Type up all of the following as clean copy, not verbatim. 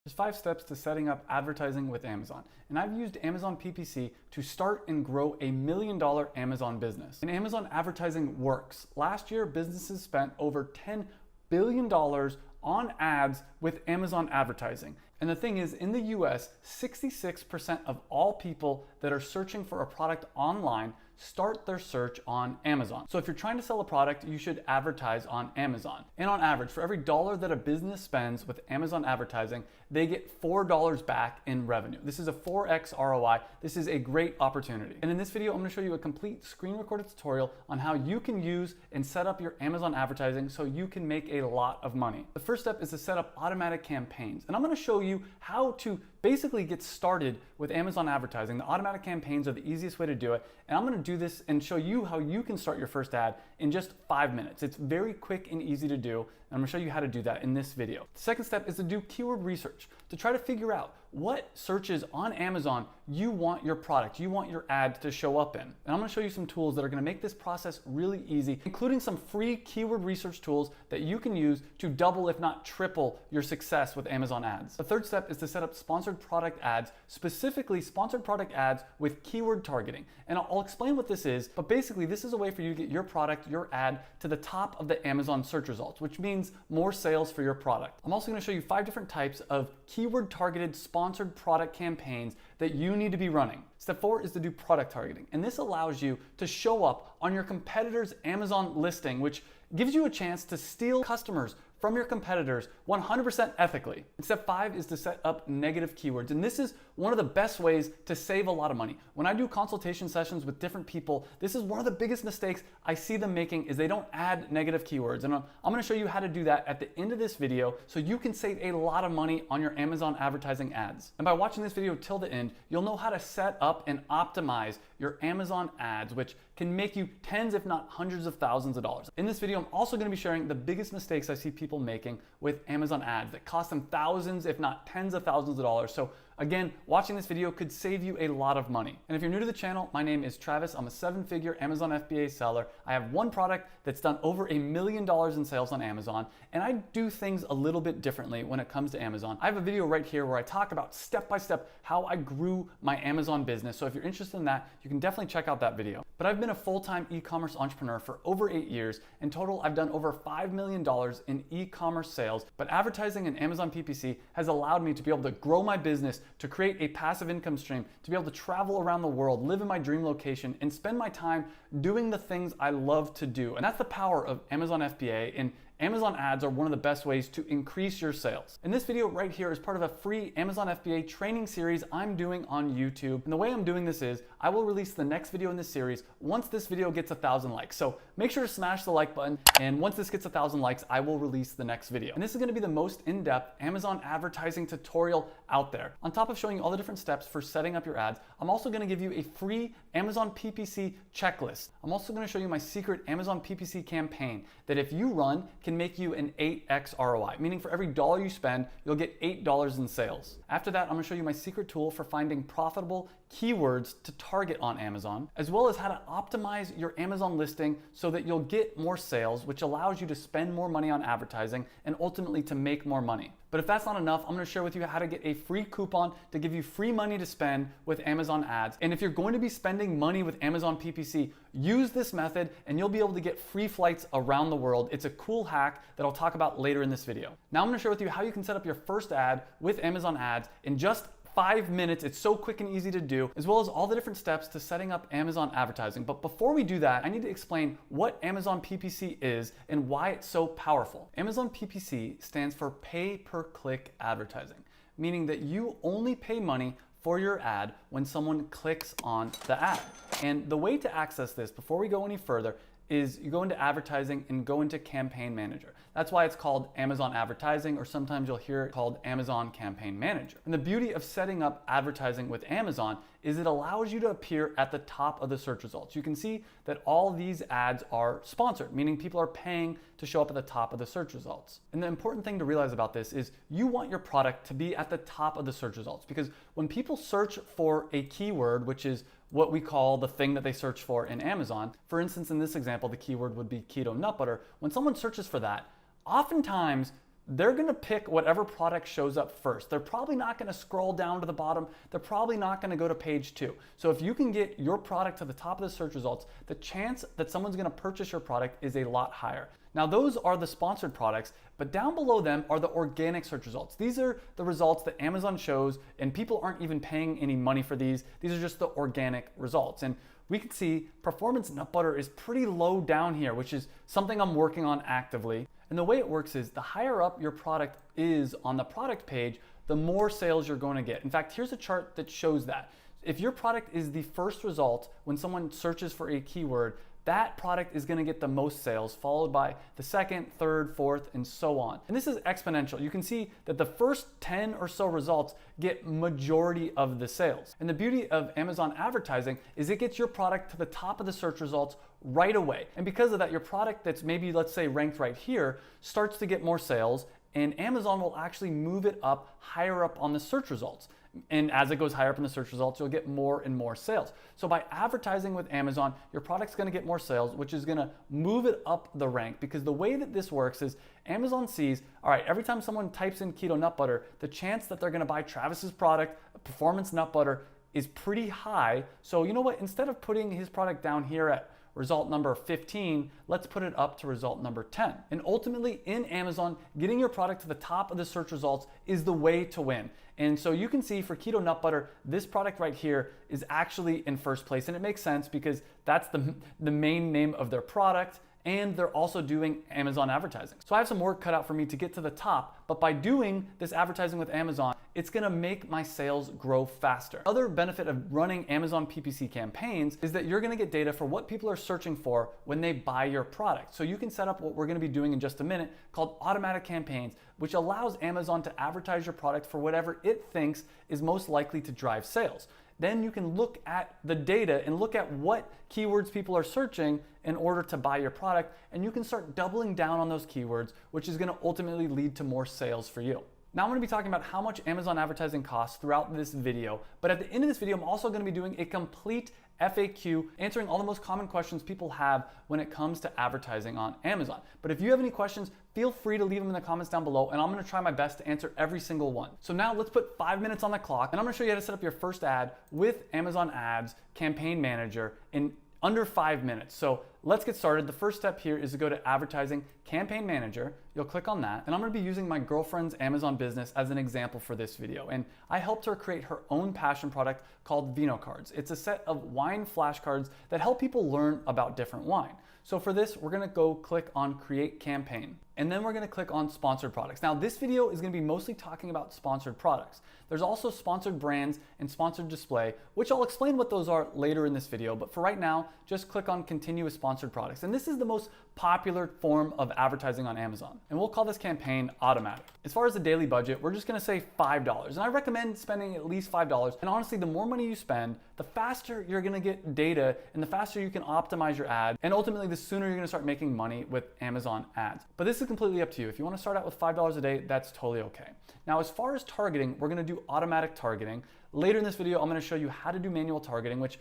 There's 5 steps to setting up advertising with Amazon. And I've used Amazon PPC to start and grow a $1 million Amazon business. And Amazon advertising works. Last year, businesses spent over $10 billion on ads with Amazon advertising. And the thing is, in the US, 66% of all people that are searching for a product online start their search on Amazon. So if you're trying to sell a product, you should advertise on Amazon. And on average, for every dollar that a business spends with Amazon advertising, they get $4 back in revenue. This is a 4x ROI. This is a great opportunity. And in this video, I'm gonna show you a complete screen recorded tutorial on how you can use and set up your Amazon advertising so you can make a lot of money. The first step is to set up automatic campaigns. And I'm gonna show you how to basically get started with Amazon advertising. The automatic campaigns are the easiest way to do it. And I'm gonna do this and show you how you can start your first ad in just 5 minutes. It's very quick and easy to do. And I'm gonna show you how to do that in this video. The second step is to do keyword research to try to figure out what searches on Amazon you want your product, you want your ad to show up in. And I'm gonna show you some tools that are gonna make this process really easy, including some free keyword research tools that you can use to double, if not triple, your success with Amazon ads. The third step is to set up sponsored product ads, specifically sponsored product ads with keyword targeting. And I'll explain what this is, but basically this is a way for you to get your product, your ad, to the top of the Amazon search results, which means more sales for your product. I'm also gonna show you 5 different types of keyword targeted sponsored product campaigns that you need to be running. Step 4 is to do product targeting. And this allows you to show up on your competitor's Amazon listing, which gives you a chance to steal customers from your competitors 100% ethically. And step 5 is to set up negative keywords. And this is one of the best ways to save a lot of money. When I do consultation sessions with different people, this is one of the biggest mistakes I see them making is they don't add negative keywords. And I'm gonna show you how to do that at the end of this video so you can save a lot of money on your Amazon advertising ads. And by watching this video till the end, you'll know how to set up and optimize your Amazon ads, which can make you tens, if not hundreds of thousands of dollars. In this video, I'm also gonna be sharing the biggest mistakes I see people making with Amazon ads that cost them thousands, if not tens of thousands of dollars. So again, watching this video could save you a lot of money. And if you're new to the channel, my name is Travis. I'm a 7-figure Amazon FBA seller. I have one product that's done over $1 million in sales on Amazon, and I do things a little bit differently when it comes to Amazon. I have a video right here where I talk about step-by-step how I grew my Amazon business. So if you're interested in that, you can definitely check out that video. But I've been a full-time e-commerce entrepreneur for over 8 years. In total, I've done over $5 million in e-commerce sales, but advertising in Amazon PPC has allowed me to be able to grow my business, to create a passive income stream, to be able to travel around the world, live in my dream location, and spend my time doing the things I love to do. And that's the power of Amazon FBA, and Amazon ads are one of the best ways to increase your sales. And this video right here is part of a free Amazon FBA training series I'm doing on YouTube. And the way I'm doing this is I will release the next video in this series once this video gets 1,000 likes. So make sure to smash the like button. And once this gets 1,000 likes, I will release the next video. And this is gonna be the most in-depth Amazon advertising tutorial out there. On top of showing you all the different steps for setting up your ads, I'm also gonna give you a free Amazon PPC checklist. I'm also gonna show you my secret Amazon PPC campaign that if you run, can make you an 8x ROI, meaning for every dollar you spend, you'll get $8 in sales. After that, I'm gonna show you my secret tool for finding profitable keywords to target on Amazon, as well as how to optimize your Amazon listing so that you'll get more sales, which allows you to spend more money on advertising and ultimately to make more money. But if that's not enough, I'm gonna share with you how to get a free coupon to give you free money to spend with Amazon ads. And if you're going to be spending money with Amazon PPC, use this method and you'll be able to get free flights around the world. It's a cool hack that I'll talk about later in this video. Now I'm gonna share with you how you can set up your first ad with Amazon ads in just 5 minutes. It's so quick and easy to do, as well as all the different steps to setting up Amazon advertising. But before we do that, I need to explain what Amazon PPC is and why it's so powerful. Amazon PPC stands for pay per click advertising, meaning that you only pay money for your ad when someone clicks on the ad. And the way to access this, before we go any further, is you go into advertising and go into campaign manager. That's why it's called Amazon advertising, or sometimes you'll hear it called Amazon campaign manager. And the beauty of setting up advertising with Amazon is it allows you to appear at the top of the search results. You can see that all these ads are sponsored, meaning people are paying to show up at the top of the search results. And the important thing to realize about this is you want your product to be at the top of the search results, because when people search for a keyword, which is what we call the thing that they search for in Amazon. For instance, in this example, the keyword would be keto nut butter. When someone searches for that, oftentimes they're gonna pick whatever product shows up first. They're probably not gonna scroll down to the bottom. They're probably not gonna go to page 2. So if you can get your product to the top of the search results, the chance that someone's gonna purchase your product is a lot higher. Now those are the sponsored products, but down below them are the organic search results. These are the results that Amazon shows, and people aren't even paying any money for these. These are just the organic results. And we can see performance nut butter is pretty low down here, which is something I'm working on actively. And the way it works is the higher up your product is on the product page, the more sales you're going to get. In fact, here's a chart that shows that. If your product is the first result when someone searches for a keyword, that product is going to get the most sales, followed by the second, third, fourth, and so on. And this is exponential. You can see that the first 10 or so results get majority of the sales. And the beauty of Amazon advertising is it gets your product to the top of the search results right away. And because of that, your product that's maybe, let's say, ranked right here starts to get more sales, and Amazon will actually move it up higher up on the search results. And as it goes higher up in the search results, you'll get more and more sales. So by advertising with Amazon, your product's gonna get more sales, which is gonna move it up the rank, because the way that this works is Amazon sees, all right, every time someone types in keto nut butter, the chance that they're gonna buy Travis's product, performance nut butter, is pretty high. So you know what, instead of putting his product down here at result number 15, let's put it up to result number 10. And ultimately in Amazon, getting your product to the top of the search results is the way to win. And so you can see for keto nut butter, this product right here is actually in first place. And it makes sense because that's the main name of their product, and they're also doing Amazon advertising. So I have some work cut out for me to get to the top, but by doing this advertising with Amazon, it's gonna make my sales grow faster. Other benefit of running Amazon PPC campaigns is that you're gonna get data for what people are searching for when they buy your product. So you can set up what we're gonna be doing in just a minute called automatic campaigns, which allows Amazon to advertise your product for whatever it thinks is most likely to drive sales. Then you can look at the data and look at what keywords people are searching in order to buy your product, and you can start doubling down on those keywords, which is gonna ultimately lead to more sales for you. Now I'm gonna be talking about how much Amazon advertising costs throughout this video, but at the end of this video, I'm also gonna be doing a complete FAQ, answering all the most common questions people have when it comes to advertising on Amazon. But if you have any questions, feel free to leave them in the comments down below, and I'm gonna try my best to answer every single one. So now let's put 5 minutes on the clock, and I'm gonna show you how to set up your first ad with Amazon Ads Campaign Manager in under 5 minutes. So let's get started. The first step here is to go to Advertising Campaign Manager. You'll click on that, and I'm gonna be using my girlfriend's Amazon business as an example for this video. And I helped her create her own passion product called Vino Cards. It's a set of wine flashcards that help people learn about different wine. So for this, we're gonna go click on Create Campaign, and then we're gonna click on Sponsored Products. Now this video is gonna be mostly talking about sponsored products. There's also sponsored brands and sponsored display, which I'll explain what those are later in this video, but for right now, just click on Continue with Sponsored Products. And this is the most popular form of advertising on Amazon. And we'll call this campaign automatic. As far as the daily budget, we're just gonna say $5. And I recommend spending at least $5. And honestly, the more money you spend, the faster you're gonna get data and the faster you can optimize your ad. And ultimately, the sooner you're gonna start making money with Amazon ads. But this is completely up to you. If you wanna start out with $5 a day, that's totally okay. Now, as far as targeting, we're gonna do automatic targeting. Later in this video, I'm gonna show you how to do manual targeting, which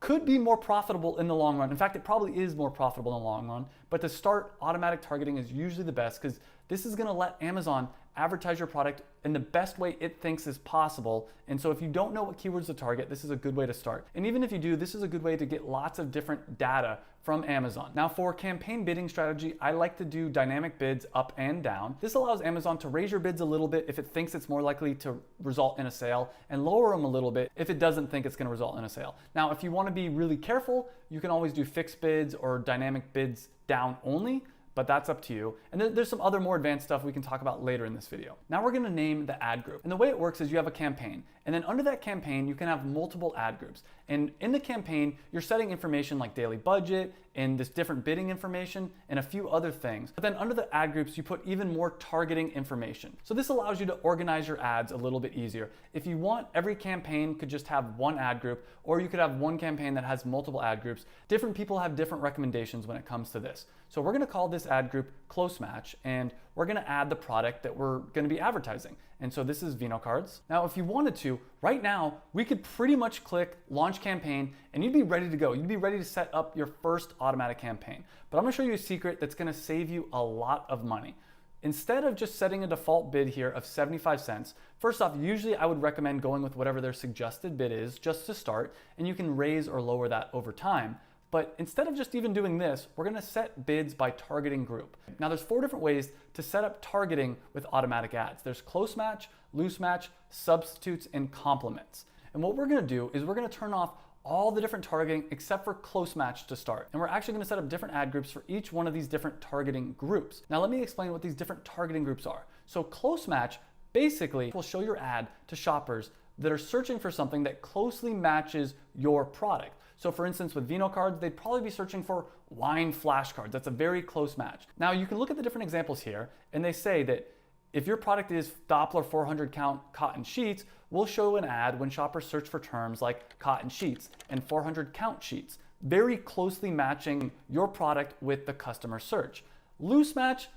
could be more profitable in the long run. In fact, it probably is more profitable in the long run, but to start, automatic targeting is usually the best because this is gonna let Amazon advertise your product in the best way it thinks is possible. And so if you don't know what keywords to target, this is a good way to start. And even if you do, this is a good way to get lots of different data from Amazon. Now for campaign bidding strategy, I like to do dynamic bids up and down. This allows Amazon to raise your bids a little bit if it thinks it's more likely to result in a sale, and lower them a little bit if it doesn't think it's gonna result in a sale. Now, if you wanna be really careful, you can always do fixed bids or dynamic bids down only, but that's up to you. And then there's some other more advanced stuff we can talk about later in this video. Now we're gonna name the ad group. And the way it works is you have a campaign, and then under that campaign, you can have multiple ad groups. And in the campaign, you're setting information like daily budget and this different bidding information and a few other things. But then under the ad groups, you put even more targeting information. So this allows you to organize your ads a little bit easier. If you want, every campaign could just have one ad group, or you could have one campaign that has multiple ad groups. Different people have different recommendations when it comes to this. So we're gonna call this ad group Close Match, and we're gonna add the product that we're gonna be advertising. And so this is Vino Cards. Now, if you wanted to, right now, we could pretty much click Launch Campaign, and you'd be ready to go. You'd be ready to set up your first automatic campaign. But I'm gonna show you a secret that's gonna save you a lot of money. instead of just setting a default bid here of 75 cents, first off, usually I would recommend going with whatever their suggested bid is just to start, and you can raise or lower that over time. But instead of just even doing this, we're gonna set bids by targeting group. Now there's 4 different ways to set up targeting with automatic ads. There's close match, loose match, substitutes, and complements. And what we're gonna do is we're gonna turn off all the different targeting except for close match to start. And we're actually gonna set up different ad groups for each one of these different targeting groups. Now let me explain what these different targeting groups are. So close match basically will show your ad to shoppers that are searching for something that closely matches your product. So for instance, with Vino cards, they'd probably be searching for wine flashcards. That's a very close match. Now you can look at the different examples here, and they say that if your product is Doppler 400 count cotton sheets, we'll show an ad when shoppers search for terms like cotton sheets and 400 count sheets, very closely matching your product with the customer search. Loose match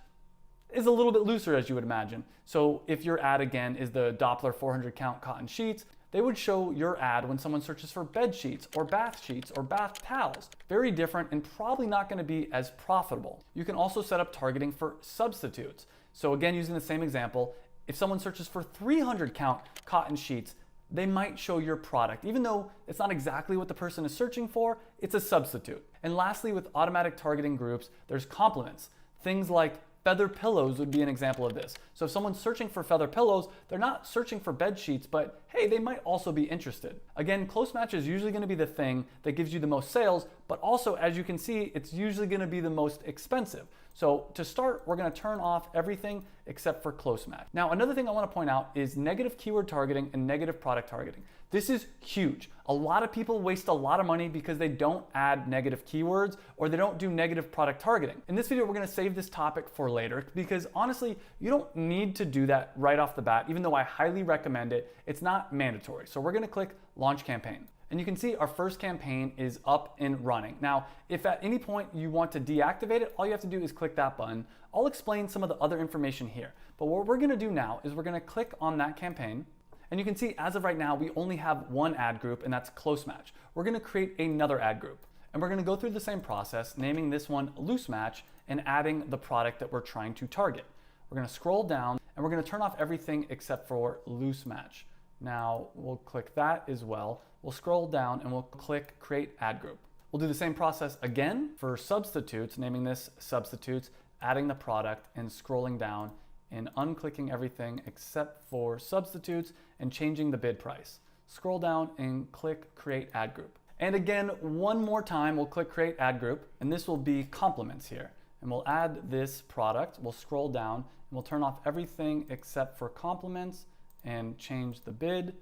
is a little bit looser, as you would imagine. So if your ad again is the Doppler 400 count cotton sheets, they would show your ad when someone searches for bed sheets or bath towels. Very different and probably not going to be as profitable. You can also set up targeting for substitutes. So again, using the same example, if someone searches for 300 count cotton sheets, they might show your product. Even though it's not exactly what the person is searching for, it's a substitute. And lastly, with automatic targeting groups, there's complements. Things like feather pillows would be an example of this. So if someone's searching for feather pillows, they're not searching for bed sheets, but hey, they might also be interested. Again, close match is usually gonna be the thing that gives you the most sales, but also, as you can see, it's usually gonna be the most expensive. So to start, we're gonna turn off everything except for close match. Now, another thing I wanna point out is negative keyword targeting and negative product targeting. This is huge. A lot of people waste a lot of money because they don't add negative keywords or they don't do negative product targeting. In this video, we're gonna save this topic for later because honestly, you don't need to do that right off the bat, even though I highly recommend it. It's not mandatory. So we're gonna click Launch Campaign. And you can see our first campaign is up and running. Now, if at any point you want to deactivate it, all you have to do is click that button. I'll explain some of the other information here. But what we're gonna do now is we're gonna click on that campaign. And you can see as of right now, we only have one ad group, and that's close match. We're gonna create another ad group. And we're gonna go through the same process, naming this one loose match and adding the product that we're trying to target. We're gonna scroll down and we're gonna turn off everything except for loose match. Now we'll click that as well. We'll scroll down and we'll click create ad group. We'll do the same process again for substitutes, naming this substitutes, adding the product and scrolling down and unclicking everything except for substitutes and changing the bid price. Scroll down and click create ad group. And again, one more time, we'll click create ad group, and this will be complements here. And we'll add this product, we'll scroll down, and we'll turn off everything except for complements and change the bid,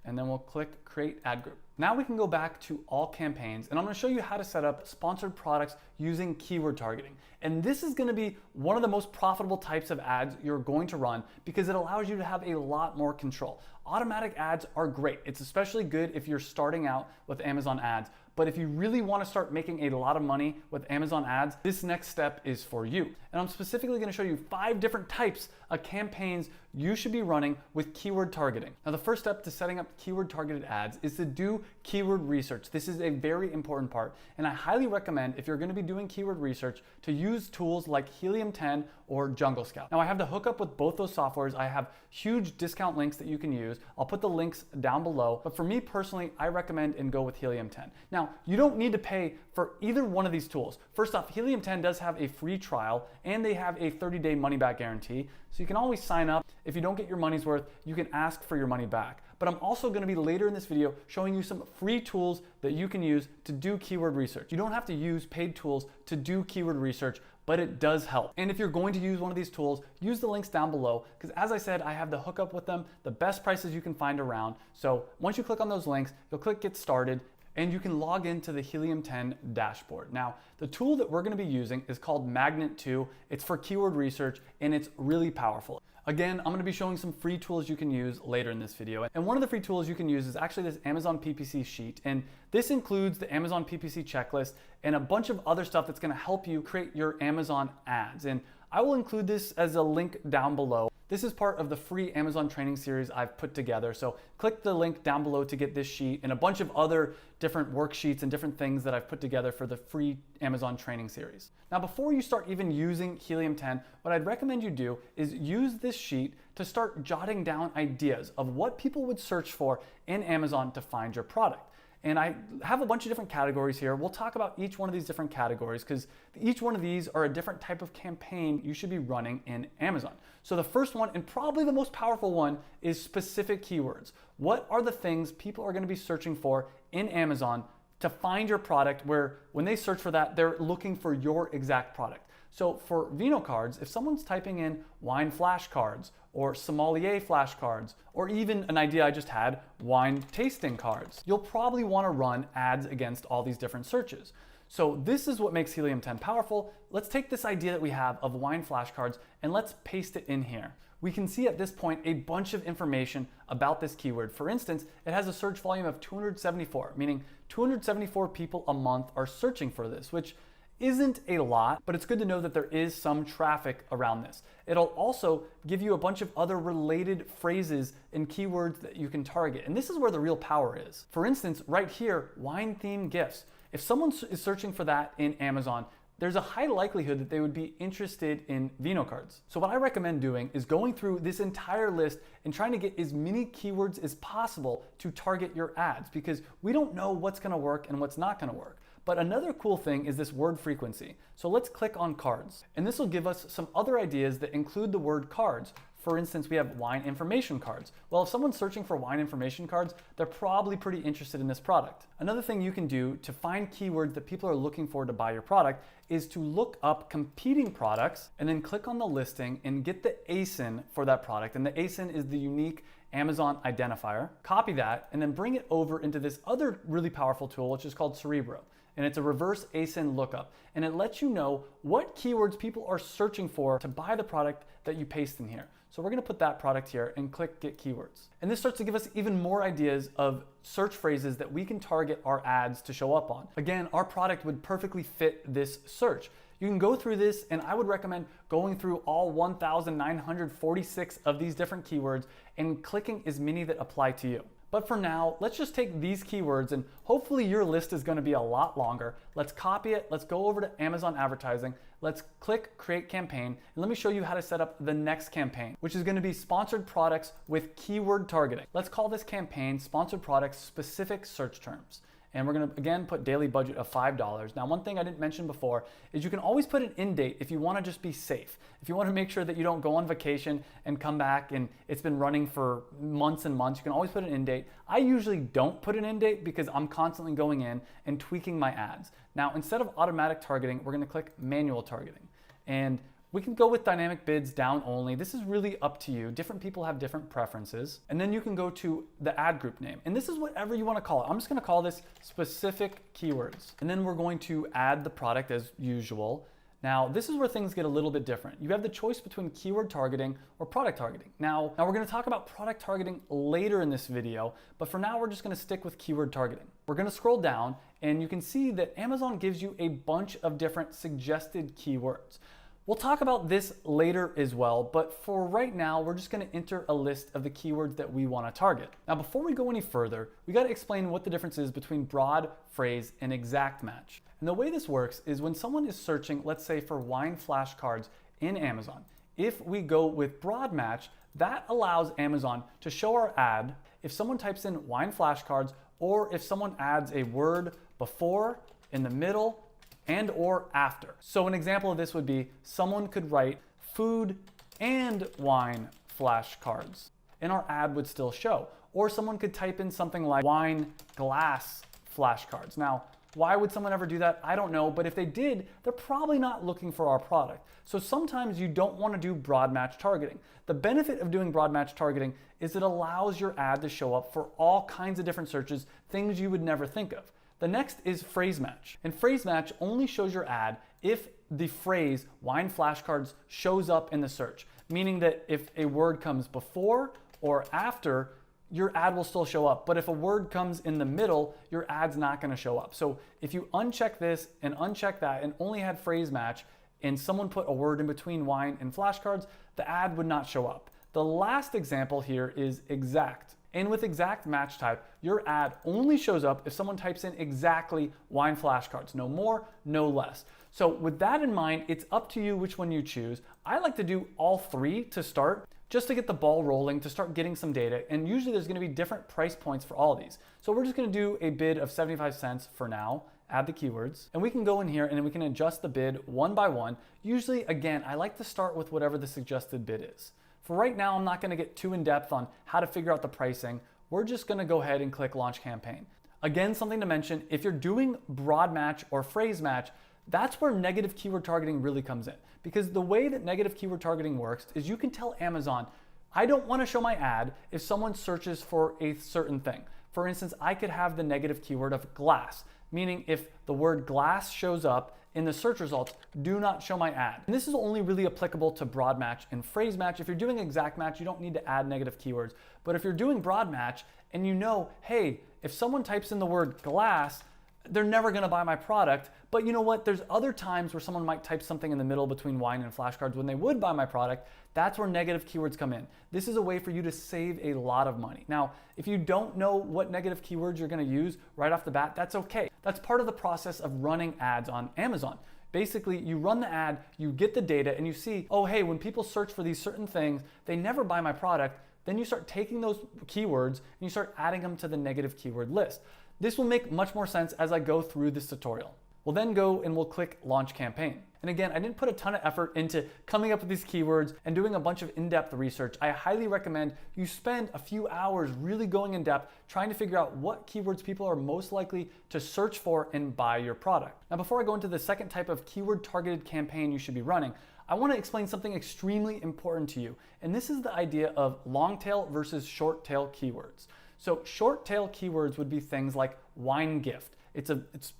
and then we'll click create ad group. Now we can go back to all campaigns, and I'm gonna show you how to set up sponsored products using keyword targeting. And this is gonna be one of the most profitable types of ads you're going to run because it allows you to have a lot more control. Automatic ads are great. It's especially good if you're starting out with Amazon ads. But if you really want to start making a lot of money with Amazon ads, this next step is for you. And I'm specifically going to show you 5 different types of campaigns you should be running with keyword targeting. Now, the first step to setting up keyword targeted ads is to do keyword research. This is a very important part. And I highly recommend, if you're going to be doing keyword research, to use tools like Helium 10 or Jungle Scout. Now, I have the hookup with both those softwares. I have huge discount links that you can use. I'll put the links down below. But for me personally, I recommend and go with Helium 10. Now, you don't need to pay for either one of these tools. First off, Helium 10 does have a free trial and they have a 30-day money-back guarantee. So you can always sign up. If you don't get your money's worth, you can ask for your money back. But I'm also going to be later in this video showing you some free tools that you can use to do keyword research. You don't have to use paid tools to do keyword research, but it does help. And if you're going to use one of these tools, use the links down below, because as I said, I have the hookup with them, the best prices you can find around. So once you click on those links, you'll click get started, and you can log into the Helium 10 dashboard. Now, the tool that we're gonna be using is called Magnet 2. It's for keyword research, and it's really powerful. Again, I'm gonna be showing some free tools you can use later in this video. And one of the free tools you can use is actually this Amazon PPC sheet. And this includes the Amazon PPC checklist and a bunch of other stuff that's gonna help you create your Amazon ads. And I will include this as a link down below. This is part of the free Amazon training series I've put together. So click the link down below to get this sheet and a bunch of other different worksheets and different things that I've put together for the free Amazon training series. Now, before you start even using Helium-10, what I'd recommend you do is use this sheet to start jotting down ideas of what people would search for in Amazon to find your product. And I have a bunch of different categories here. We'll talk about each one of these different categories because each one of these are a different type of campaign you should be running in Amazon. So the first one, and probably the most powerful one, is specific keywords. What are the things people are going to be searching for in Amazon to find your product, where when they search for that, they're looking for your exact product? So for Vino cards, if someone's typing in wine flashcards or sommelier flashcards, or even an idea I just had, wine tasting cards, you'll probably want to run ads against all these different searches. So this is what makes Helium-10 powerful. Let's take this idea that we have of wine flashcards and let's paste it in here. We can see at this point a bunch of information about this keyword. For instance, it has a search volume of 274, meaning 274 people a month are searching for this, which isn't a lot, but it's good to know that there is some traffic around this. It'll also give you a bunch of other related phrases and keywords that you can target. And this is where the real power is. For instance, right here, wine themed gifts. If someone is searching for that in Amazon, there's a high likelihood that they would be interested in Vino cards. So what I recommend doing is going through this entire list and trying to get as many keywords as possible to target your ads, because we don't know what's gonna work and what's not gonna work. But another cool thing is this word frequency. So let's click on cards. And this will give us some other ideas that include the word cards. For instance, we have wine information cards. Well, if someone's searching for wine information cards, they're probably pretty interested in this product. Another thing you can do to find keywords that people are looking for to buy your product is to look up competing products and then click on the listing and get the ASIN for that product. And the ASIN is the unique Amazon identifier. Copy that and then bring it over into this other really powerful tool, which is called Cerebro. And it's a reverse ASIN lookup. And it lets you know what keywords people are searching for to buy the product that you paste in here. So we're gonna put that product here and click Get Keywords. And this starts to give us even more ideas of search phrases that we can target our ads to show up on. Again, our product would perfectly fit this search. You can go through this, and I would recommend going through all 1,946 of these different keywords and clicking as many that apply to you. But for now, let's just take these keywords, and hopefully your list is gonna be a lot longer. Let's copy it, let's go over to Amazon Advertising, let's click Create Campaign, and let me show you how to set up the next campaign, which is gonna be Sponsored Products with Keyword Targeting. Let's call this campaign Sponsored Products Specific Search Terms. And we're gonna, again, put daily budget of $5. Now, one thing I didn't mention before is you can always put an end date if you wanna just be safe. If you wanna make sure that you don't go on vacation and come back and it's been running for months and months, you can always put an end date. I usually don't put an end date because I'm constantly going in and tweaking my ads. Now, instead of automatic targeting, we're gonna click manual targeting. And we can go with dynamic bids down only. This is really up to you. Different people have different preferences. And then you can go to the ad group name. And this is whatever you want to call it. I'm just going to call this specific keywords. And then we're going to add the product as usual. Now, this is where things get a little bit different. You have the choice between keyword targeting or product targeting. Now we're going to talk about product targeting later in this video, but for now we're just going to stick with keyword targeting. We're going to scroll down and you can see that Amazon gives you a bunch of different suggested keywords. We'll talk about this later as well, but for right now, we're just gonna enter a list of the keywords that we wanna target. Now, before we go any further, we gotta explain what the difference is between broad, phrase, and exact match. And the way this works is when someone is searching, let's say for wine flashcards in Amazon, if we go with broad match, that allows Amazon to show our ad if someone types in wine flashcards or if someone adds a word before, in the middle, and or after. So an example of this would be someone could write food and wine flashcards and our ad would still show. Or someone could type in something like wine glass flashcards. Now, why would someone ever do that? I don't know, but if they did, they're probably not looking for our product. So sometimes you don't want to do broad match targeting. The benefit of doing broad match targeting is it allows your ad to show up for all kinds of different searches, things you would never think of. The next is phrase match. And phrase match only shows your ad if the phrase wine flashcards shows up in the search, meaning that if a word comes before or after, your ad will still show up. But if a word comes in the middle, your ad's not gonna show up. So if you uncheck this and uncheck that and only had phrase match and someone put a word in between wine and flashcards, the ad would not show up. The last example here is exact. And with exact match type, your ad only shows up if someone types in exactly wine flashcards, no more, no less. So with that in mind, it's up to you which one you choose. I like to do all three to start, just to get the ball rolling, to start getting some data. And usually there's gonna be different price points for all of these. So we're just gonna do a bid of 75 cents for now, add the keywords, and we can go in here and then we can adjust the bid one by one. Usually, again, I like to start with whatever the suggested bid is. For right now, I'm not gonna get too in depth on how to figure out the pricing. We're just gonna go ahead and click Launch Campaign. Again, something to mention, if you're doing broad match or phrase match, that's where negative keyword targeting really comes in. Because the way that negative keyword targeting works is you can tell Amazon, I don't wanna show my ad if someone searches for a certain thing. For instance, I could have the negative keyword of glass, meaning if the word glass shows up in the search results, do not show my ad. And this is only really applicable to broad match and phrase match. If you're doing exact match, you don't need to add negative keywords. But if you're doing broad match and you know, hey, if someone types in the word glass, they're never gonna buy my product. But you know what? There's other times where someone might type something in the middle between wine and flashcards when they would buy my product. That's where negative keywords come in. This is a way for you to save a lot of money. Now, if you don't know what negative keywords you're gonna use right off the bat, that's okay. That's part of the process of running ads on Amazon. Basically, you run the ad, you get the data, and you see, oh, hey, when people search for these certain things, they never buy my product. Then you start taking those keywords and you start adding them to the negative keyword list. This will make much more sense as I go through this tutorial. We'll then go and we'll click Launch Campaign. And again, I didn't put a ton of effort into coming up with these keywords and doing a bunch of in-depth research. I highly recommend you spend a few hours really going in depth, trying to figure out what keywords people are most likely to search for and buy your product. Now, before I go into the second type of keyword targeted campaign you should be running, I want to explain something extremely important to you. And this is the idea of long tail versus short tail keywords. So short tail keywords would be things like wine gift. It's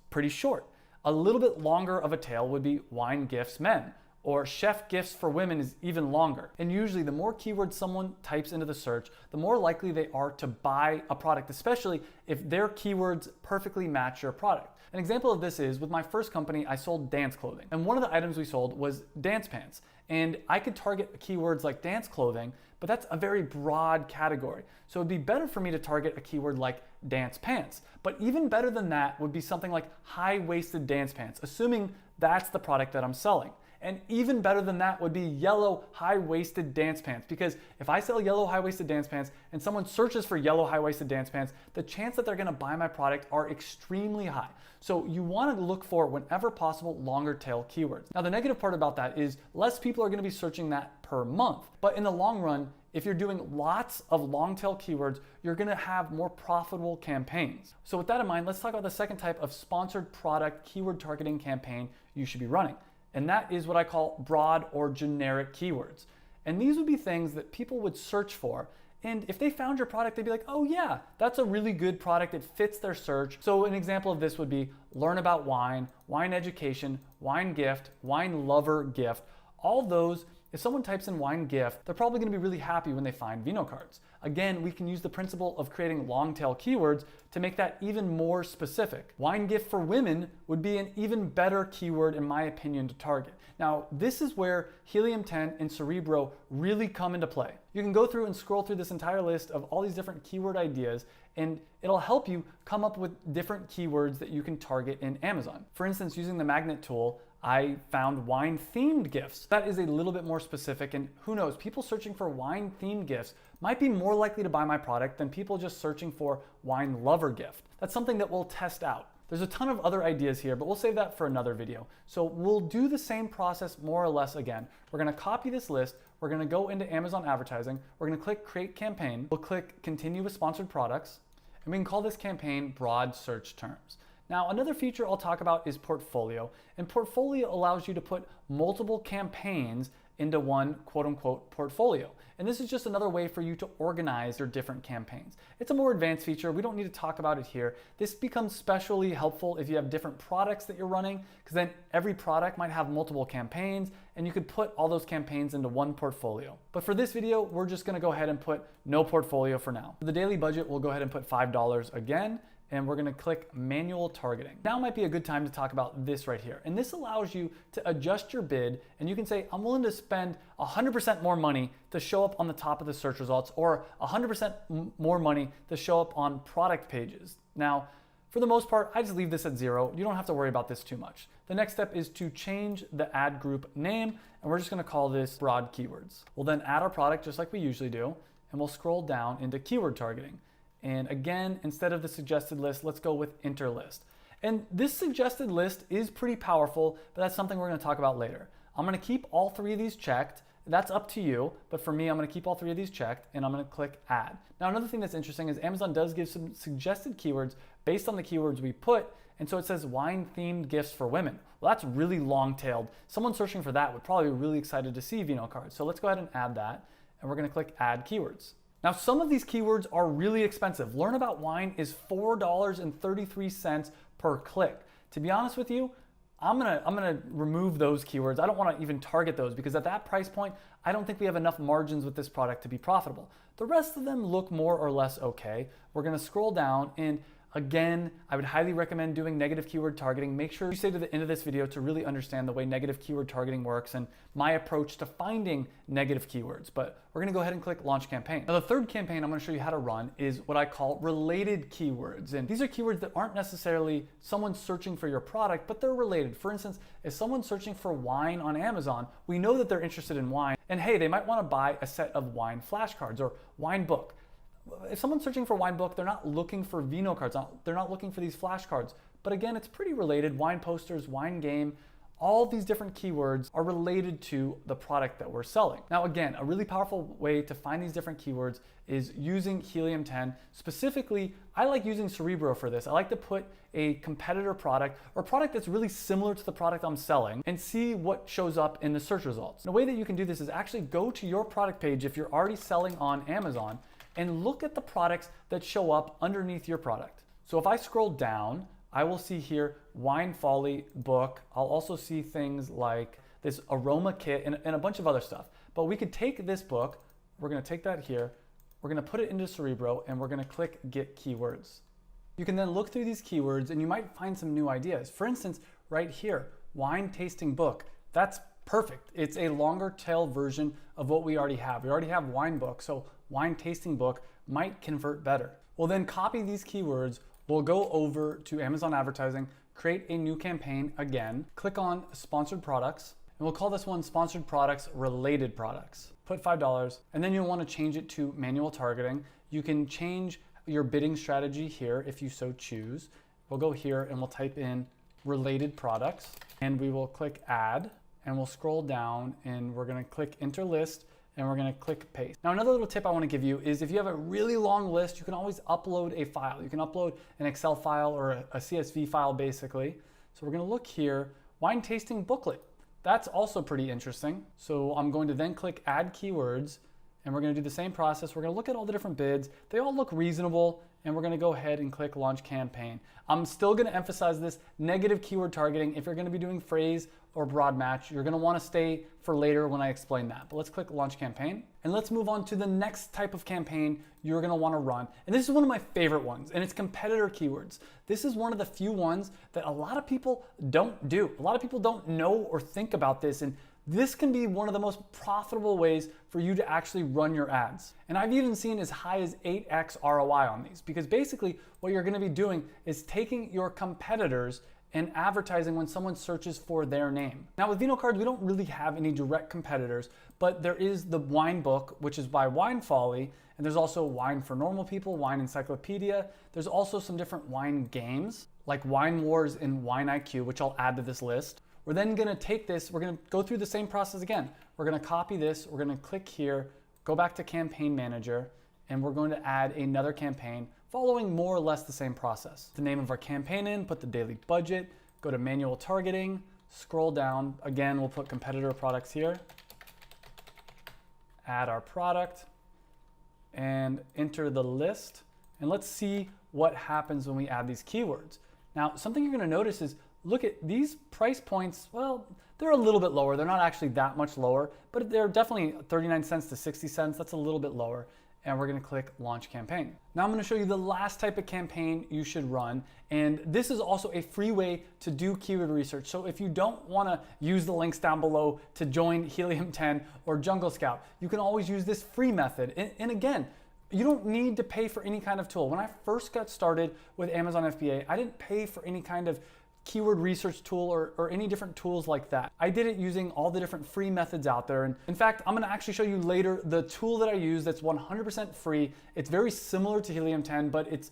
pretty short. A little bit longer of a tail would be wine gifts men, or chef gifts for women is even longer. And usually the more keywords someone types into the search, the more likely they are to buy a product, especially if their keywords perfectly match your product. An example of this is with my first company, I sold dance clothing. And one of the items we sold was dance pants. And I could target keywords like dance clothing, but that's a very broad category. So it'd be better for me to target a keyword like dance pants. But even better than that would be something like high-waisted dance pants, assuming that's the product that I'm selling. And even better than that would be yellow high-waisted dance pants, because if I sell yellow high-waisted dance pants and someone searches for yellow high-waisted dance pants, the chance that they're gonna buy my product are extremely high. So you wanna look for, whenever possible, longer tail keywords. Now the negative part about that is less people are gonna be searching that per month. But in the long run, if you're doing lots of long tail keywords, you're gonna have more profitable campaigns. So with that in mind, let's talk about the second type of sponsored product keyword targeting campaign you should be running. And that is what I call broad or generic keywords. And these would be things that people would search for. And if they found your product, they'd be like, oh yeah, that's a really good product. It fits their search. So an example of this would be learn about wine, wine education, wine gift, wine lover gift. All those, if someone types in wine gift, they're probably gonna be really happy when they find Vino cards. Again, we can use the principle of creating long tail keywords to make that even more specific. Wine gift for women would be an even better keyword, in my opinion, to target. Now, this is where Helium-10 and Cerebro really come into play. You can go through and scroll through this entire list of all these different keyword ideas, and it'll help you come up with different keywords that you can target in Amazon. For instance, using the magnet tool, I found wine themed gifts. That is a little bit more specific, and who knows, people searching for wine themed gifts might be more likely to buy my product than people just searching for wine lover gift. That's something that we'll test out. There's a ton of other ideas here, but we'll save that for another video. So we'll do the same process more or less again. We're gonna copy this list, we're gonna go into Amazon advertising, we're gonna click create campaign, we'll click continue with sponsored products, and we can call this campaign broad search terms. Now, another feature I'll talk about is portfolio, and portfolio allows you to put multiple campaigns into one quote-unquote portfolio. And this is just another way for you to organize your different campaigns. It's a more advanced feature. We don't need to talk about it here. This becomes especially helpful if you have different products that you're running, because then every product might have multiple campaigns, and you could put all those campaigns into one portfolio. But for this video, we're just gonna go ahead and put no portfolio for now. For the daily budget, we'll go ahead and put $5 again, and we're gonna click manual targeting. Now might be a good time to talk about this right here. And this allows you to adjust your bid, and you can say, I'm willing to spend 100% more money to show up on the top of the search results, or 100% more money to show up on product pages. Now, for the most part, I just leave this at 0. You don't have to worry about this too much. The next step is to change the ad group name, and we're just gonna call this broad keywords. We'll then add our product just like we usually do, and we'll scroll down into keyword targeting. And again, instead of the suggested list, let's go with enter list. And this suggested list is pretty powerful, but that's something we're gonna talk about later. I'm gonna keep all 3 of these checked. That's up to you, but for me, I'm gonna keep all 3 of these checked, and I'm gonna click add. Now, another thing that's interesting is Amazon does give some suggested keywords based on the keywords we put, and so it says wine-themed gifts for women. Well, that's really long-tailed. Someone searching for that would probably be really excited to see Vino cards. So let's go ahead and add that, and we're gonna click add keywords. Now, some of these keywords are really expensive. Learn about wine is $4.33 per click. To be honest with you, I'm gonna remove those keywords. I don't wanna even target those because at that price point, I don't think we have enough margins with this product to be profitable. The rest of them look more or less okay. We're gonna scroll down, and again, I would highly recommend doing negative keyword targeting. Make sure you stay to the end of this video to really understand the way negative keyword targeting works and my approach to finding negative keywords. But we're gonna go ahead and click launch campaign. Now, the third campaign I'm gonna show you how to run is what I call related keywords. And these are keywords that aren't necessarily someone searching for your product, but they're related. For instance, if someone's searching for wine on Amazon, we know that they're interested in wine, and hey, they might wanna buy a set of wine flashcards or wine book. If someone's searching for wine book, they're not looking for Vino cards. They're not looking for these flashcards. But again, it's pretty related. Wine posters, wine game, all these different keywords are related to the product that we're selling. Now, again, a really powerful way to find these different keywords is using Helium 10. Specifically, I like using Cerebro for this. I like to put a competitor product or product that's really similar to the product I'm selling and see what shows up in the search results. The way that you can do this is actually go to your product page if you're already selling on Amazon and look at the products that show up underneath your product. So if I scroll down, I will see here Wine Folly book. I'll also see things like this aroma kit and a bunch of other stuff. But we could take this book, we're gonna take that here, we're gonna put it into Cerebro, and we're gonna click get keywords. You can then look through these keywords and you might find some new ideas. For instance, right here, wine tasting book. That's perfect. It's a longer tail version of what we already have. We already have wine book, so wine tasting book might convert better. We'll then copy these keywords. We'll go over to Amazon advertising, create a new campaign again, click on sponsored products, and we'll call this one sponsored products related products. Put $5, and then you'll want to change it to manual targeting. You can change your bidding strategy here if you so choose. We'll go here and we'll type in related products, and we will click add, and we'll scroll down and we're going to click enter list, and we're going to click paste. Now, another little tip I want to give you is if you have a really long list, you can always upload a file. You can upload an Excel file or a CSV file basically. So we're going to look here, wine tasting booklet. That's also pretty interesting. So I'm going to then click add keywords, and we're going to do the same process. We're going to look at all the different bids. They all look reasonable, and we're going to go ahead and click launch campaign. I'm still going to emphasize this negative keyword targeting. If you're going to be doing phrase or broad match, you're going to want to stay for later when I explain that. But let's click launch campaign, and let's move on to the next type of campaign you're going to want to run. And this is one of my favorite ones, and it's competitor keywords. This is one of the few ones that a lot of people don't do. A lot of people don't know or think about this, and this can be one of the most profitable ways for you to actually run your ads. And I've even seen as high as 8x ROI on these, because basically what you're going to be doing is taking your competitors and advertising when someone searches for their name. Now with Vino cards, we don't really have any direct competitors, but there is the wine book, which is by Wine Folly, and there's also Wine for Normal People, Wine Encyclopedia. There's also some different wine games, like Wine Wars and Wine IQ, which I'll add to this list. We're then gonna take this, we're gonna go through the same process again. We're gonna copy this, we're gonna click here, go back to Campaign Manager, and we're going to add another campaign following more or less the same process. The name of our campaign in, put the daily budget, go to manual targeting, scroll down. Again, we'll put competitor products here, add our product, and enter the list. And let's see what happens when we add these keywords. Now, something you're gonna notice is, look at these price points. Well, they're a little bit lower. They're not actually that much lower, but they're definitely 39 cents to 60 cents. That's a little bit lower. and we're gonna click launch campaign. Now I'm gonna show you the last type of campaign you should run, and this is also a free way to do keyword research. So if you don't wanna use the links down below to join Helium 10 or Jungle Scout, you can always use this free method. And again, you don't need to pay for any kind of tool. When I first got started with Amazon FBA, I didn't pay for any kind of keyword research tool or any different tools like that. I did it using all the different free methods out there. And in fact, I'm gonna actually show you later the tool that I use that's 100% free. It's very similar to Helium 10, but it's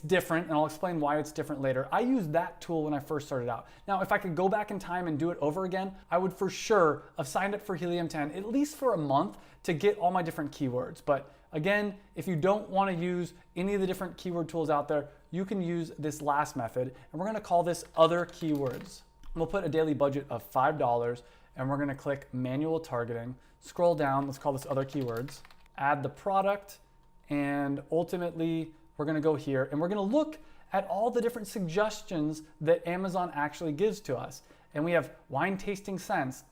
different, and I'll explain why it's different later. I used that tool when I first started out. Now, if I could go back in time and do it over again, I would for sure have signed up for Helium 10, at least for a month, to get all my different keywords. But again, if you don't want to use any of the different keyword tools out there, you can use this last method, and we're going to call this other keywords. We'll put a daily budget of $5, and we're going to click manual targeting, scroll down, let's call this other keywords, add the product, and ultimately we're going to go here and we're going to look at all the different suggestions that Amazon actually gives to us. And we have wine tasting scents,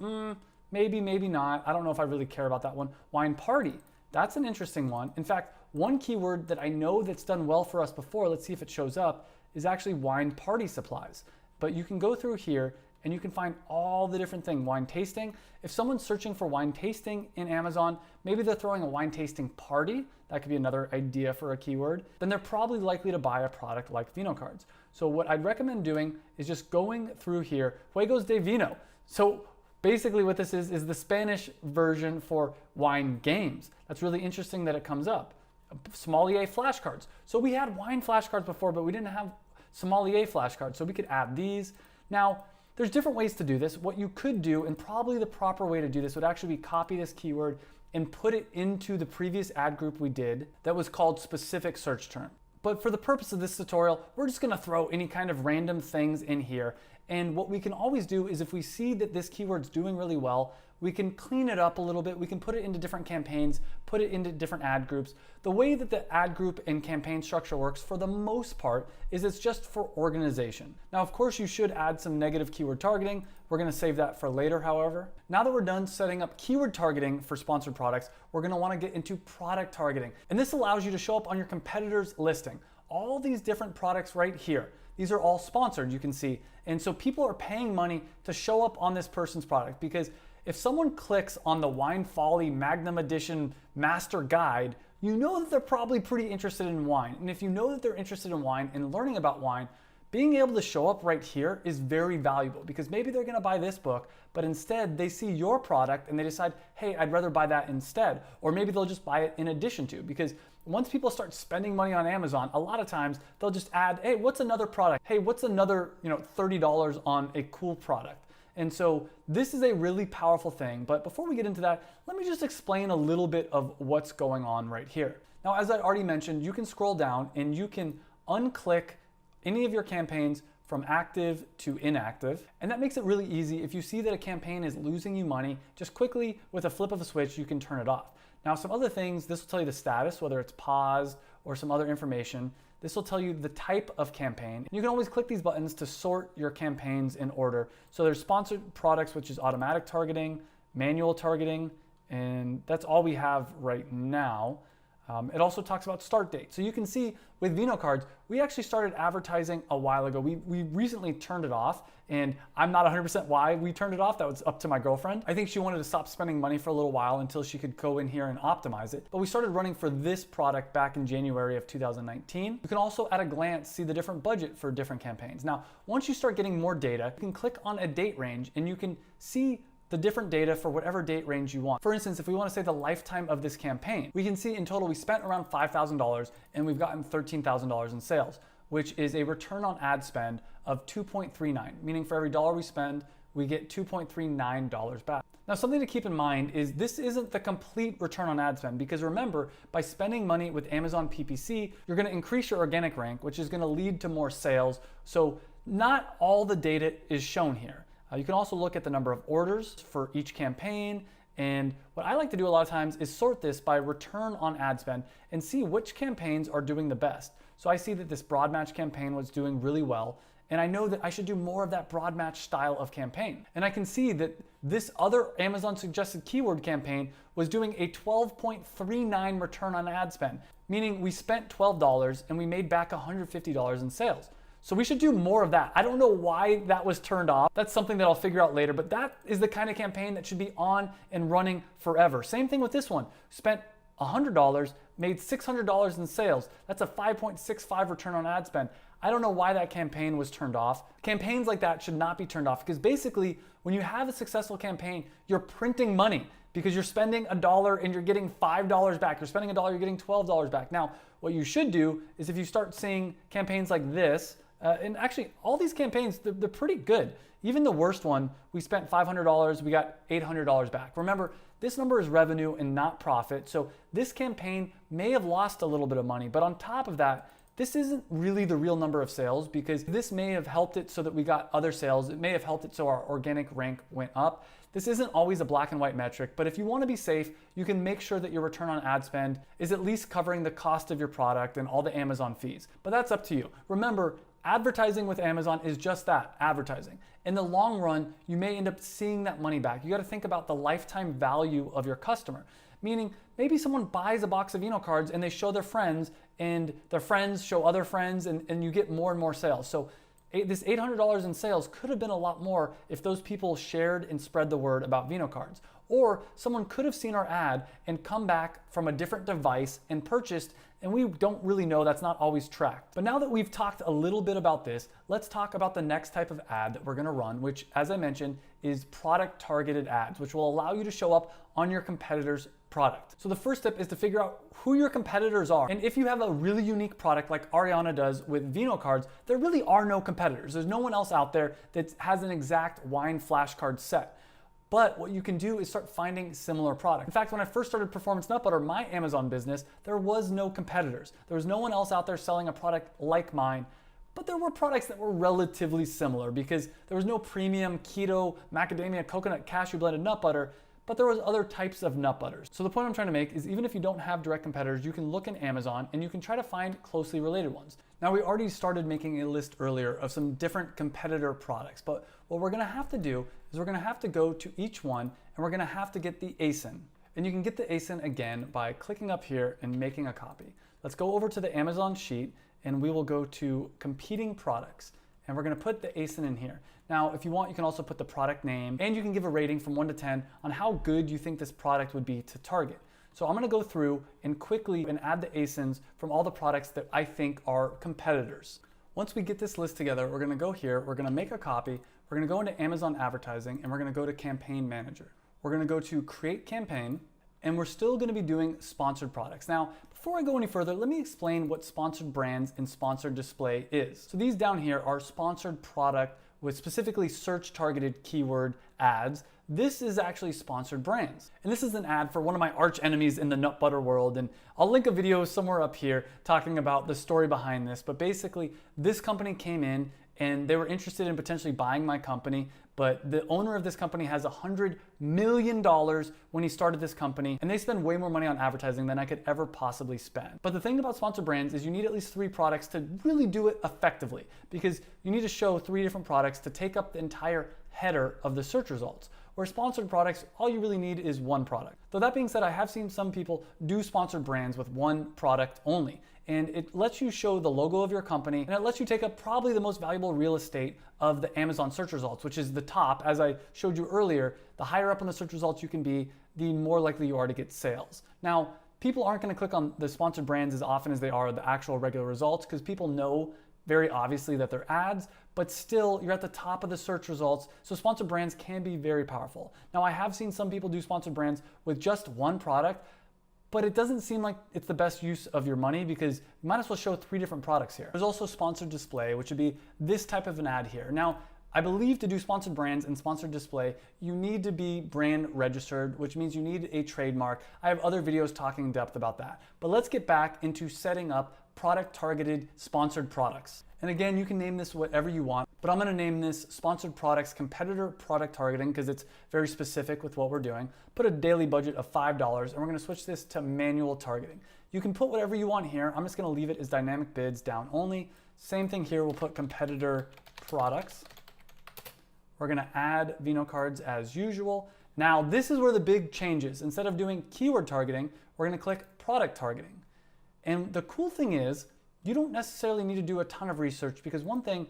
maybe, maybe not. I don't know if I really care about that one. Wine party, that's an interesting one. In fact, one keyword that I know that's done well for us before, let's see if it shows up, is actually wine party supplies. But you can go through here and you can find all the different things. Wine tasting, if someone's searching for wine tasting in Amazon, maybe they're throwing a wine tasting party, that could be another idea for a keyword, then they're probably likely to buy a product like Vino cards. So what I'd recommend doing is just going through here, Juegos de Vino. So basically what this is the Spanish version for wine games. That's really interesting that it comes up. Sommelier flashcards. So we had wine flashcards before, but we didn't have sommelier flashcards. So we could add these. Now, there's different ways to do this. What you could do, and probably the proper way to do this, would actually be copy this keyword and put it into the previous ad group we did that was called specific search term. But for the purpose of this tutorial, we're just gonna throw any kind of random things in here. And what we can always do is if we see that this keyword's doing really well, we can clean it up a little bit. We can put it into different campaigns, put it into different ad groups. The way that the ad group and campaign structure works for the most part is it's just for organization. Now, of course, you should add some negative keyword targeting. We're gonna save that for later, however. Now that we're done setting up keyword targeting for sponsored products, we're gonna wanna get into product targeting. And this allows you to show up on your competitor's listing. All these different products right here, these are all sponsored, you can see. And so people are paying money to show up on this person's product, because if someone clicks on the Wine Folly Magnum Edition Master Guide, you know that they're probably pretty interested in wine. And if you know that they're interested in wine and learning about wine, being able to show up right here is very valuable, because maybe they're gonna buy this book, but instead they see your product and they decide, hey, I'd rather buy that instead. Or maybe they'll just buy it in addition to, because once people start spending money on Amazon, a lot of times they'll just add, hey, what's another product? Hey, what's another $30 on a cool product? And so this is a really powerful thing. But before we get into that, let me just explain a little bit of what's going on right here. Now, as I already mentioned, you can scroll down and you can unclick any of your campaigns from active to inactive. And that makes it really easy. If you see that a campaign is losing you money, just quickly with a flip of a switch, you can turn it off. Now, some other things, this will tell you the status, whether it's paused or some other information. This will tell you the type of campaign. You can always click these buttons to sort your campaigns in order. So there's sponsored products, which is automatic targeting, manual targeting, and that's all we have right now. It also talks about start date. So you can see with Vino cards, we actually started advertising a while ago. We recently turned it off, and I'm not 100% why we turned it off. That was up to my girlfriend. I think she wanted to stop spending money for a little while until she could go in here and optimize it. But we started running for this product back in January of 2019. You can also at a glance see the different budget for different campaigns. Now, once you start getting more data, you can click on a date range and you can see the different data for whatever date range you want. For instance, if we want to say the lifetime of this campaign, we can see in total we spent around $5,000 and we've gotten $13,000 in sales, which is a return on ad spend of 2.39, meaning for every dollar we spend, we get $2.39 back. Now, something to keep in mind is this isn't the complete return on ad spend, because remember, by spending money with Amazon PPC, you're going to increase your organic rank, which is going to lead to more sales. So not all the data is shown here. You can also look at the number of orders for each campaign. And what I like to do a lot of times is sort this by return on ad spend and see which campaigns are doing the best. So I see that this broad match campaign was doing really well. And I know that I should do more of that broad match style of campaign. And I can see that this other Amazon suggested keyword campaign was doing a 12.39 return on ad spend, meaning we spent $12 and we made back $150 in sales. So we should do more of that. I don't know why that was turned off. That's something that I'll figure out later, but that is the kind of campaign that should be on and running forever. Same thing with this one. Spent $100, made $600 in sales. That's a 5.65 return on ad spend. I don't know why that campaign was turned off. Campaigns like that should not be turned off because basically when you have a successful campaign, you're printing money because you're spending $1 and you're getting $5 back. You're spending $1, you're getting $12 back. Now, what you should do is if you start seeing campaigns like this, and actually all these campaigns, they're pretty good. Even the worst one, we spent $500, we got $800 back. Remember, this number is revenue and not profit. So this campaign may have lost a little bit of money, but on top of that, this isn't really the real number of sales because this may have helped it so that we got other sales. It may have helped it so our organic rank went up. This isn't always a black and white metric, but if you want to be safe, you can make sure that your return on ad spend is at least covering the cost of your product and all the Amazon fees. But that's up to you. Remember, advertising with Amazon is just that, advertising. In the long run, you may end up seeing that money back. You got to think about the lifetime value of your customer. Meaning, maybe someone buys a box of Vino cards and they show their friends and their friends show other friends and you get more and more sales. So this $800 in sales could have been a lot more if those people shared and spread the word about Vino cards. Or someone could have seen our ad and come back from a different device and purchased, and we don't really know, that's not always tracked. But now that we've talked a little bit about this, let's talk about the next type of ad that we're gonna run, which, as I mentioned, is product targeted ads, which will allow you to show up on your competitor's product. So the first step is to figure out who your competitors are. And if you have a really unique product like Ariana does with Vino cards, there really are no competitors. There's no one else out there that has an exact wine flashcard set. But what you can do is start finding similar products. In fact, when I first started Performance Nut Butter, my Amazon business, there was no competitors. There was no one else out there selling a product like mine. But there were products that were relatively similar because there was no premium keto, macadamia, coconut, cashew blended nut butter, but there was other types of nut butters. So the point I'm trying to make is even if you don't have direct competitors, you can look in Amazon and you can try to find closely related ones. Now we already started making a list earlier of some different competitor products, but what we're gonna have to do is we're gonna have to go to each one and we're gonna have to get the ASIN. And you can get the ASIN again by clicking up here and making a copy. Let's go over to the Amazon sheet and we will go to competing products and we're gonna put the ASIN in here. Now, if you want, you can also put the product name and you can give a rating from 1 to 10 on how good you think this product would be to target. So I'm gonna go through and quickly add the ASINs from all the products that I think are competitors. Once we get this list together, we're gonna go here, we're gonna make a copy, we're gonna go into Amazon Advertising and we're gonna go to Campaign Manager. We're gonna go to Create Campaign and we're still gonna be doing sponsored products. Now, before I go any further, let me explain what sponsored brands and sponsored display is. So these down here are sponsored product with specifically search targeted keyword ads. This is actually sponsored brands. And this is an ad for one of my arch enemies in the nut butter world. And I'll link a video somewhere up here talking about the story behind this. But basically, this company came in and they were interested in potentially buying my company, but the owner of this company has $100 million when he started this company, and they spend way more money on advertising than I could ever possibly spend. But the thing about sponsored brands is you need at least 3 products to really do it effectively, because you need to show 3 different products to take up the entire header of the search results. Where sponsored products, all you really need is 1 product. Though that being said, I have seen some people do sponsored brands with 1 product only. And it lets you show the logo of your company, and it lets you take up probably the most valuable real estate of the Amazon search results, which is the top. As I showed you earlier, the higher up on the search results you can be, the more likely you are to get sales. Now, people aren't gonna click on the sponsored brands as often as they are the actual regular results because people know very obviously that they're ads, but still you're at the top of the search results. So sponsored brands can be very powerful. Now, I have seen some people do sponsored brands with just 1 product, but it doesn't seem like it's the best use of your money because you might as well show 3 different products here. There's also sponsored display, which would be this type of an ad here. Now, I believe to do sponsored brands and sponsored display, you need to be brand registered, which means you need a trademark. I have other videos talking in depth about that. But let's get back into setting up product targeted sponsored products. And again, you can name this whatever you want, but I'm gonna name this Sponsored Products Competitor Product Targeting because it's very specific with what we're doing. Put a daily budget of $5 and we're gonna switch this to manual targeting. You can put whatever you want here. I'm just gonna leave it as dynamic bids down only. Same thing here, we'll put competitor products. We're gonna add Vino cards as usual. Now this is where the big change is. Instead of doing keyword targeting, we're gonna click product targeting. And the cool thing is, you don't necessarily need to do a ton of research because one thing,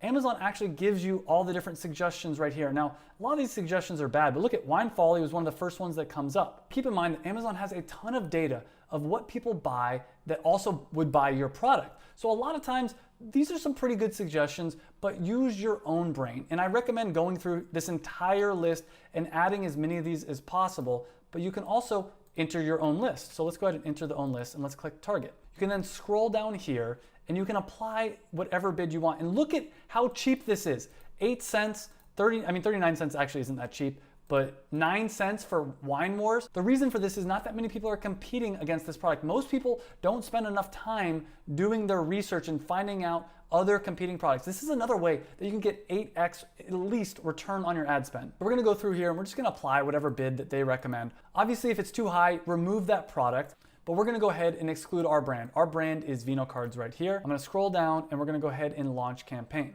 Amazon actually gives you all the different suggestions right here. Now, a lot of these suggestions are bad, but look at Wine Folly was one of the first ones that comes up. Keep in mind that Amazon has a ton of data of what people buy that also would buy your product. So a lot of times, these are some pretty good suggestions, but use your own brain. And I recommend going through this entire list and adding as many of these as possible, but you can also enter your own list. So let's go ahead and enter the own list and let's click target. You can then scroll down here and you can apply whatever bid you want. And look at how cheap this is. 8 cents, 39 cents actually isn't that cheap, but 9 cents for Wine Wars. The reason for this is not that many people are competing against this product. Most people don't spend enough time doing their research and finding out other competing products. This is another way that you can get 8x at least return on your ad spend. We're gonna go through here and we're just gonna apply whatever bid that they recommend. Obviously, if it's too high, remove that product. But we're gonna go ahead and exclude our brand. Our brand is Vino Cards right here. I'm gonna scroll down and we're gonna go ahead and launch campaign.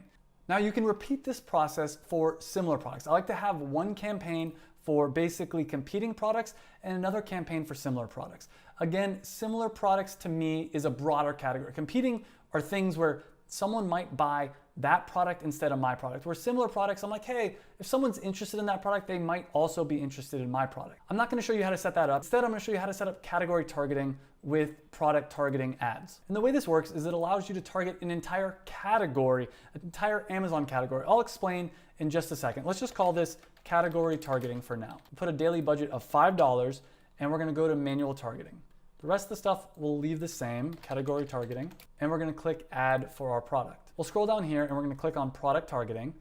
Now you can repeat this process for similar products. I like to have one campaign for basically competing products and another campaign for similar products. Again, similar products to me is a broader category. Competing are things where someone might buy that product instead of my product. Where similar products, I'm like, hey, if someone's interested in that product, they might also be interested in my product. I'm not gonna show you how to set that up. Instead, I'm gonna show you how to set up category targeting with product targeting ads. And the way this works is it allows you to target an entire category, an entire Amazon category. I'll explain in just a second. Let's just call this category targeting for now. Put a daily budget of $5 and we're gonna go to manual targeting. The rest of the stuff will leave the same, category targeting, and we're gonna click add for our product. We'll scroll down here and we're gonna click on product targeting.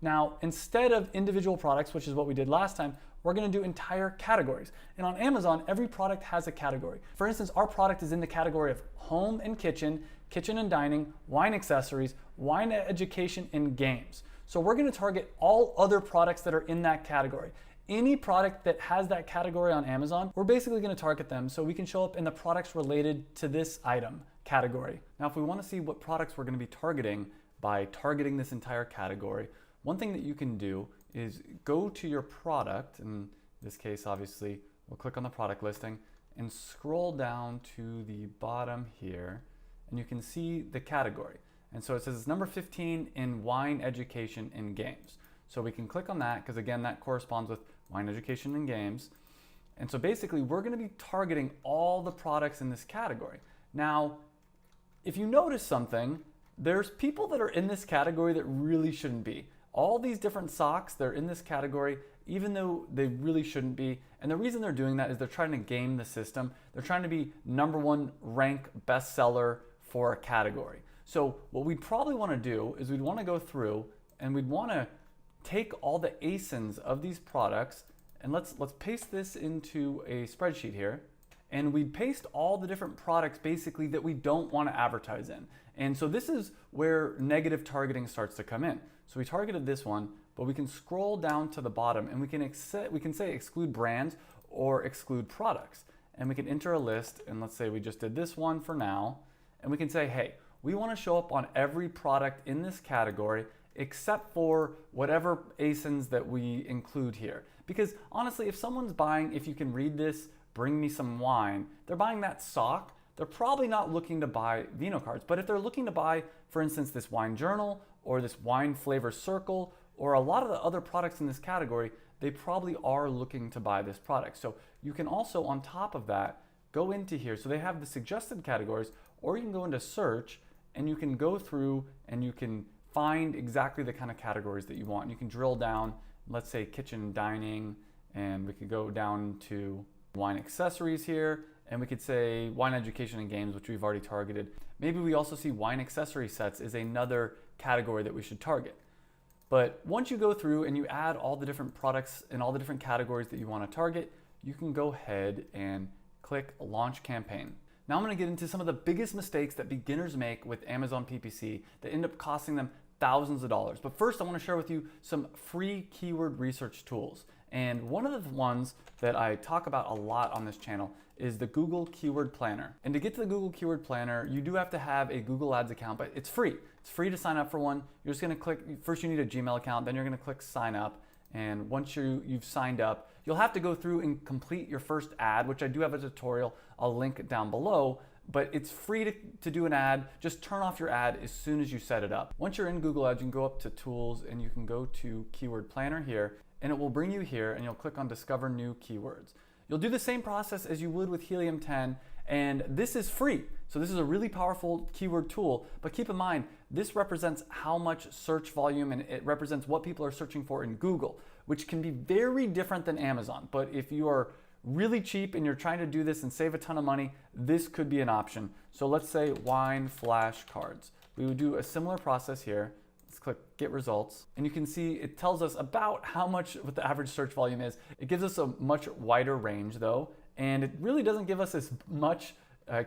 Now, instead of individual products, which is what we did last time, we're gonna do entire categories. And on Amazon, every product has a category. For instance, our product is in the category of home and kitchen, kitchen and dining, wine accessories, wine education, and games. So we're gonna target all other products that are in that category. Any product that has that category on Amazon, we're basically gonna target them so we can show up in the products related to this item category. Now, if we wanna see what products we're gonna be targeting by targeting this entire category, one thing that you can do is go to your product. In this case, obviously, we'll click on the product listing and scroll down to the bottom here, and you can see the category. And so it says it's number 15 in wine education and games. So we can click on that because again, that corresponds with wine education and games. And so basically we're gonna be targeting all the products in this category. Now, if you notice something, there's people that are in this category that really shouldn't be. All these different socks, they're in this category, even though they really shouldn't be. And the reason they're doing that is they're trying to game the system. They're trying to be #1 rank bestseller for a category. So what we'd probably wanna do is we'd wanna go through and we'd wanna take all the ASINs of these products and let's paste this into a spreadsheet here. And we paste all the different products basically that we don't want to advertise in. And so this is where negative targeting starts to come in. So we targeted this one, but we can scroll down to the bottom and we can say exclude brands or exclude products. And we can enter a list and let's say we just did this one for now. And we can say, hey, we want to show up on every product in this category except for whatever ASINs that we include here. Because honestly, if someone's buying, if you can read this, bring me some wine, they're buying that sock, they're probably not looking to buy Vino cards. But if they're looking to buy, for instance, this wine journal or this wine flavor circle or a lot of the other products in this category, they probably are looking to buy this product. So you can also, on top of that, go into here. So they have the suggested categories, or you can go into search and you can go through and you can find exactly the kind of categories that you want. You can drill down, let's say kitchen and dining, and we could go down to wine accessories here, and we could say wine education and games, which we've already targeted. Maybe we also see wine accessory sets is another category that we should target. But once you go through and you add all the different products and all the different categories that you want to target, you can go ahead and click launch campaign. Now I'm going to get into some of the biggest mistakes that beginners make with Amazon PPC that end up costing them thousands of dollars. But first I want to share with you some free keyword research tools. And one of the ones that I talk about a lot on this channel is the Google Keyword Planner. And to get to the Google Keyword Planner, you do have to have a Google Ads account, but it's free. It's free to sign up for one. You're just gonna click, first you need a Gmail account, then you're gonna click sign up. And once you've signed up, you'll have to go through and complete your first ad, which I do have a tutorial, I'll link down below, but it's free to do an ad. Just turn off your ad as soon as you set it up. Once you're in Google Ads, you can go up to Tools and you can go to Keyword Planner here, and it will bring you here and you'll click on Discover New Keywords. You'll do the same process as you would with Helium 10, and this is free. So this is a really powerful keyword tool, but keep in mind, this represents how much search volume and it represents what people are searching for in Google, which can be very different than Amazon. But if you are really cheap and you're trying to do this and save a ton of money, this could be an option. So let's say wine flashcards. We would do a similar process here. Let's click Get Results, and you can see it tells us about how much what the average search volume is. It gives us a much wider range though, and it really doesn't give us as much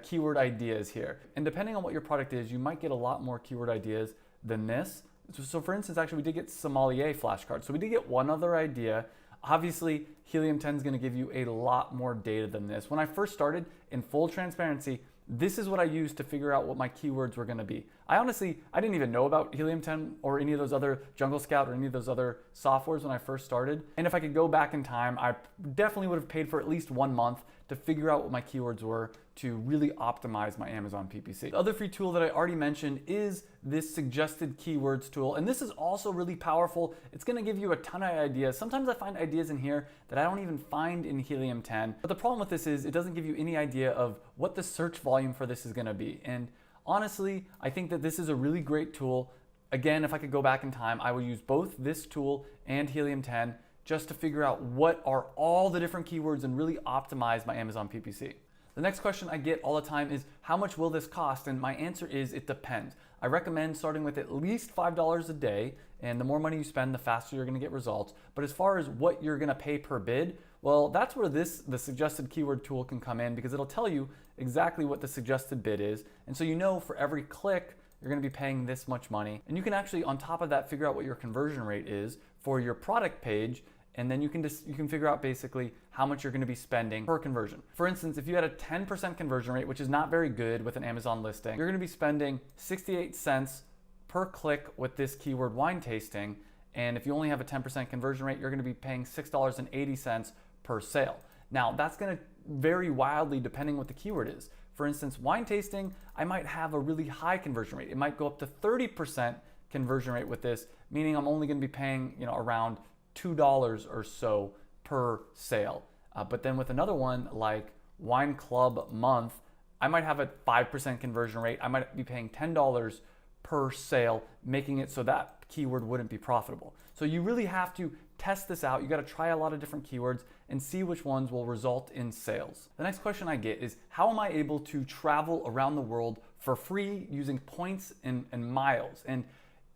keyword ideas here. And depending on what your product is, you might get a lot more keyword ideas than this. So for instance, actually we did get sommelier flashcards. So we did get one other idea. Obviously, Helium 10 is going to give you a lot more data than this. When I first started, in full transparency, this is what I used to figure out what my keywords were going to be. I didn't even know about Helium 10 or any of those other Jungle Scout or any of those other softwares when I first started. And if I could go back in time, I definitely would have paid for at least 1 month to figure out what my keywords were to really optimize my Amazon PPC. The other free tool that I already mentioned is this suggested keywords tool. And this is also really powerful. It's gonna give you a ton of ideas. Sometimes I find ideas in here that I don't even find in Helium 10. But the problem with this is it doesn't give you any idea of what the search volume for this is gonna be. And honestly, I think that this is a really great tool. Again, if I could go back in time, I would use both this tool and Helium 10 just to figure out what are all the different keywords and really optimize my Amazon PPC. The next question I get all the time is, how much will this cost? And my answer is, it depends. I recommend starting with at least $5 a day, and the more money you spend, the faster you're gonna get results. But as far as what you're gonna pay per bid, well, that's where the suggested keyword tool can come in, because it'll tell you exactly what the suggested bid is. And so you know for every click, you're gonna be paying this much money. And you can actually, on top of that, figure out what your conversion rate is for your product page, and then you can figure out basically how much you're gonna be spending per conversion. For instance, if you had a 10% conversion rate, which is not very good with an Amazon listing, you're gonna be spending 68 cents per click with this keyword wine tasting. And if you only have a 10% conversion rate, you're gonna be paying $6.80 per sale. Now, that's gonna vary wildly depending what the keyword is. For instance, wine tasting, I might have a really high conversion rate. It might go up to 30% conversion rate with this, meaning I'm only gonna be paying around $2 or so per sale. But then with another one like Wine Club Month, I might have a 5% conversion rate. I might be paying $10 per sale, making it so that keyword wouldn't be profitable. So you really have to test this out. You got to try a lot of different keywords and see which ones will result in sales. The next question I get is, how am I able to travel around the world for free using points and miles? And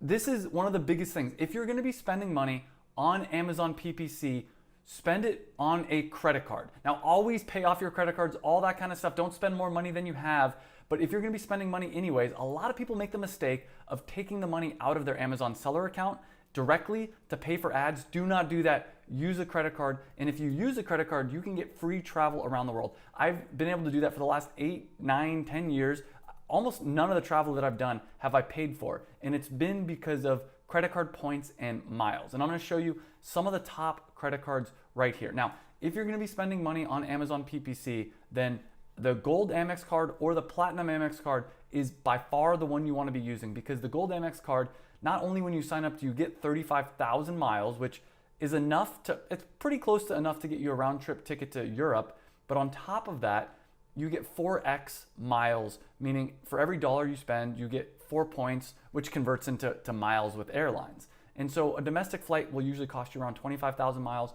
this is one of the biggest things. If you're going to be spending money on Amazon PPC, spend it on a credit card. Now, always pay off your credit cards, all that kind of stuff. Don't spend more money than you have. But if you're gonna be spending money anyways, a lot of people make the mistake of taking the money out of their Amazon seller account directly to pay for ads. Do not do that. Use a credit card. And if you use a credit card, you can get free travel around the world. I've been able to do that for the last 8, 9, 10 years. Almost none of the travel that I've done have I paid for. And it's been because of credit card points and miles. And I'm gonna show you some of the top credit cards right here. Now, if you're gonna be spending money on Amazon PPC, then the Gold Amex card or the Platinum Amex card is by far the one you wanna be using, because the Gold Amex card, not only when you sign up do you get 35,000 miles, which is enough it's pretty close to enough to get you a round trip ticket to Europe, but on top of that, you get 4x miles, meaning for every dollar you spend, you get 4 points, which converts into miles with airlines. And so a domestic flight will usually cost you around 25,000 miles.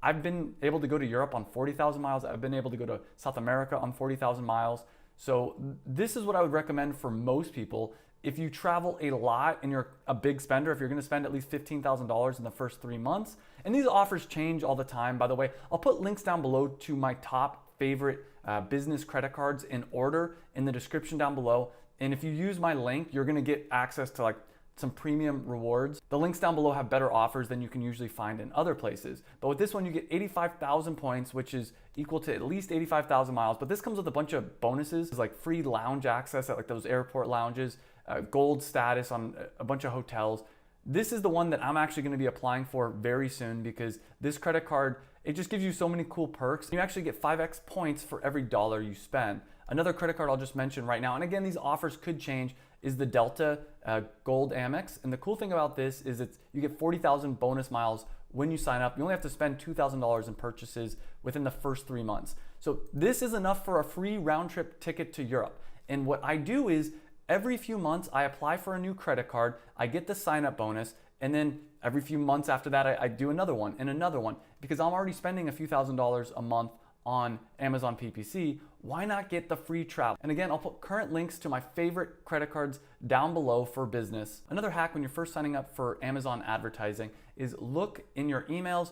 I've been able to go to Europe on 40,000 miles. I've been able to go to South America on 40,000 miles. So this is what I would recommend for most people. If you travel a lot and you're a big spender, if you're gonna spend at least $15,000 in the first 3 months, and these offers change all the time, by the way, I'll put links down below to my top favorite business credit cards in order in the description down below. And if you use my link, you're gonna get access to like some premium rewards. The links down below have better offers than you can usually find in other places. But with this one, you get 85,000 points, which is equal to at least 85,000 miles. But this comes with a bunch of bonuses, like free lounge access at like those airport lounges, gold status on a bunch of hotels. This is the one that I'm actually going to be applying for very soon, because this credit card, it just gives you so many cool perks. You actually get 5x points for every dollar you spend. Another credit card I'll just mention right now, and again, these offers could change, is the Delta Gold Amex. And the cool thing about this is you get 40,000 bonus miles when you sign up. You only have to spend $2,000 in purchases within the first 3 months. So this is enough for a free round trip ticket to Europe. And what I do is every few months I apply for a new credit card, I get the sign up bonus, and then every few months after that I do another one and another one, because I'm already spending a few $1,000s a month on Amazon PPC. Why not get the free travel? And again, I'll put current links to my favorite credit cards down below for business. Another hack when you're first signing up for Amazon advertising is look in your emails.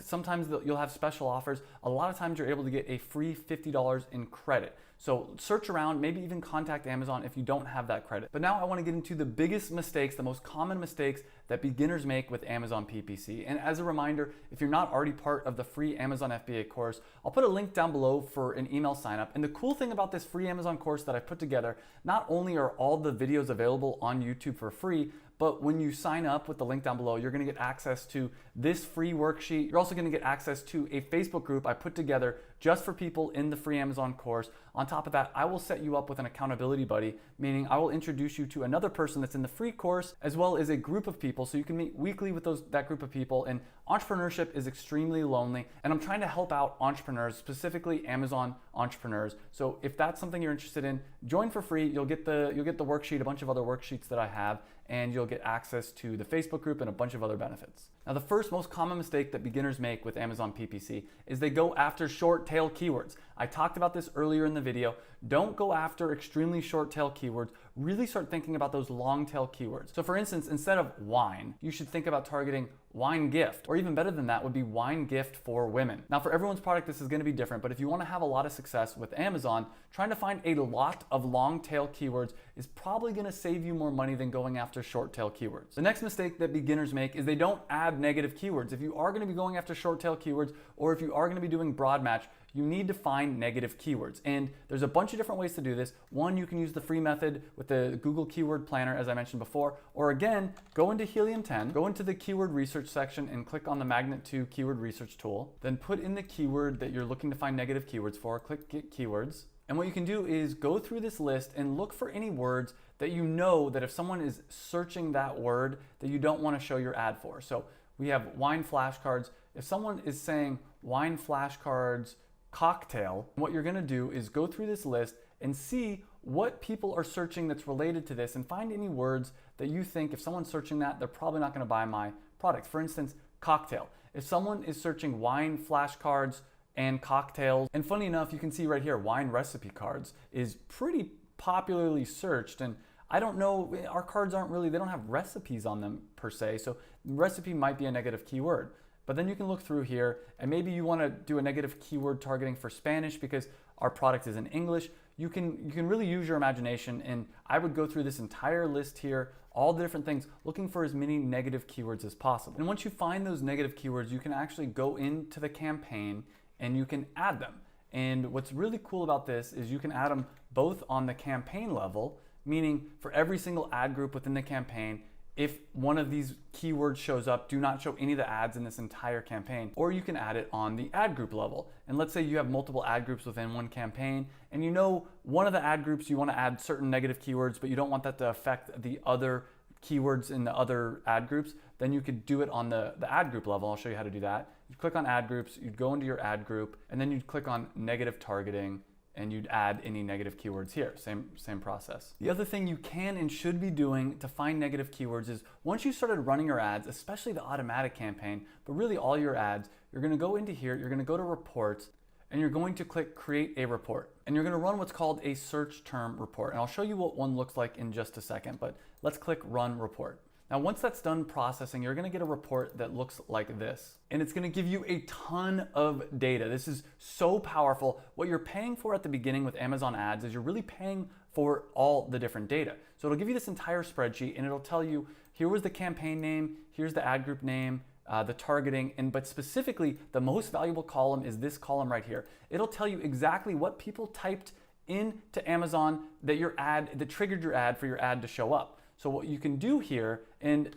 Sometimes you'll have special offers. A lot of times you're able to get a free $50 in credit. So search around, maybe even contact Amazon if you don't have that credit. But now I want to get into the biggest mistakes, the most common mistakes that beginners make with Amazon PPC. And as a reminder, if you're not already part of the free Amazon FBA course, I'll put a link down below for an email sign up. And the cool thing about this free Amazon course that I put together, not only are all the videos available on YouTube for free, but when you sign up with the link down below, you're gonna get access to this free worksheet. You're also gonna get access to a Facebook group I put together just for people in the free Amazon course. On top of that, I will set you up with an accountability buddy, meaning I will introduce you to another person that's in the free course, as well as a group of people, so you can meet weekly with that group of people. And entrepreneurship is extremely lonely, and I'm trying to help out entrepreneurs, specifically Amazon entrepreneurs. So if that's something you're interested in, join for free. You'll get the worksheet, a bunch of other worksheets that I have, and you'll get access to the Facebook group and a bunch of other benefits. Now, the first most common mistake that beginners make with Amazon PPC is they go after short tail keywords. I talked about this earlier in the video. Don't go after extremely short tail keywords. Really start thinking about those long tail keywords. So for instance, instead of wine, you should think about targeting wine gift, or even better than that would be wine gift for women. Now, for everyone's product, this is going to be different, but if you want to have a lot of success with Amazon, trying to find a lot of long tail keywords is probably going to save you more money than going after short tail keywords. The next mistake that beginners make is they don't add negative keywords. If you are going to be going after short tail keywords, or if you are going to be doing broad match, you need to find negative keywords. And there's a bunch of different ways to do this. One, you can use the free method with the Google Keyword Planner, as I mentioned before, or again, go into Helium 10, go into the keyword research section and click on the Magnet 2 keyword research tool. Then put in the keyword that you're looking to find negative keywords for, click Get Keywords. And what you can do is go through this list and look for any words that you know that if someone is searching that word that you don't want to show your ad for. So we have wine flashcards. If someone is saying wine flashcards cocktail, what you're going to do is go through this list and see what people are searching that's related to this, and find any words that you think if someone's searching that, they're probably not going to buy my product. For instance, cocktail. If someone is searching wine flashcards and cocktails, and funny enough, you can see right here, wine recipe cards is pretty popularly searched, and I don't know, our cards they don't have recipes on them per se, so recipe might be a negative keyword. But then you can look through here, and maybe you want to do a negative keyword targeting for Spanish because our product is in English. You can really use your imagination, and I would go through this entire list here, all the different things, looking for as many negative keywords as possible. And once you find those negative keywords, you can actually go into the campaign and you can add them. And what's really cool about this is you can add them both on the campaign level, meaning for every single ad group within the campaign, if one of these keywords shows up, do not show any of the ads in this entire campaign. Or you can add it on the ad group level. And let's say you have multiple ad groups within one campaign, and you know one of the ad groups you want to add certain negative keywords, but you don't want that to affect the other keywords in the other ad groups, then you could do it on the ad group level. I'll show you how to do that. You'd click on ad groups, you'd go into your ad group, and then you'd click on negative targeting, and you'd add any negative keywords here. Same process. The other thing you can and should be doing to find negative keywords is once you started running your ads, especially the automatic campaign, but really all your ads, you're gonna go into here, you're gonna go to reports, and you're going to click create a report. And you're gonna run what's called a search term report. And I'll show you what one looks like in just a second, but let's click run report. Now, once that's done processing, you're gonna get a report that looks like this. And it's gonna give you a ton of data. This is so powerful. What you're paying for at the beginning with Amazon ads is you're really paying for all the different data. So it'll give you this entire spreadsheet and it'll tell you, here was the campaign name, here's the ad group name, the targeting, but specifically the most valuable column is this column right here. It'll tell you exactly what people typed into Amazon that triggered your ad for your ad to show up. So what you can do here, and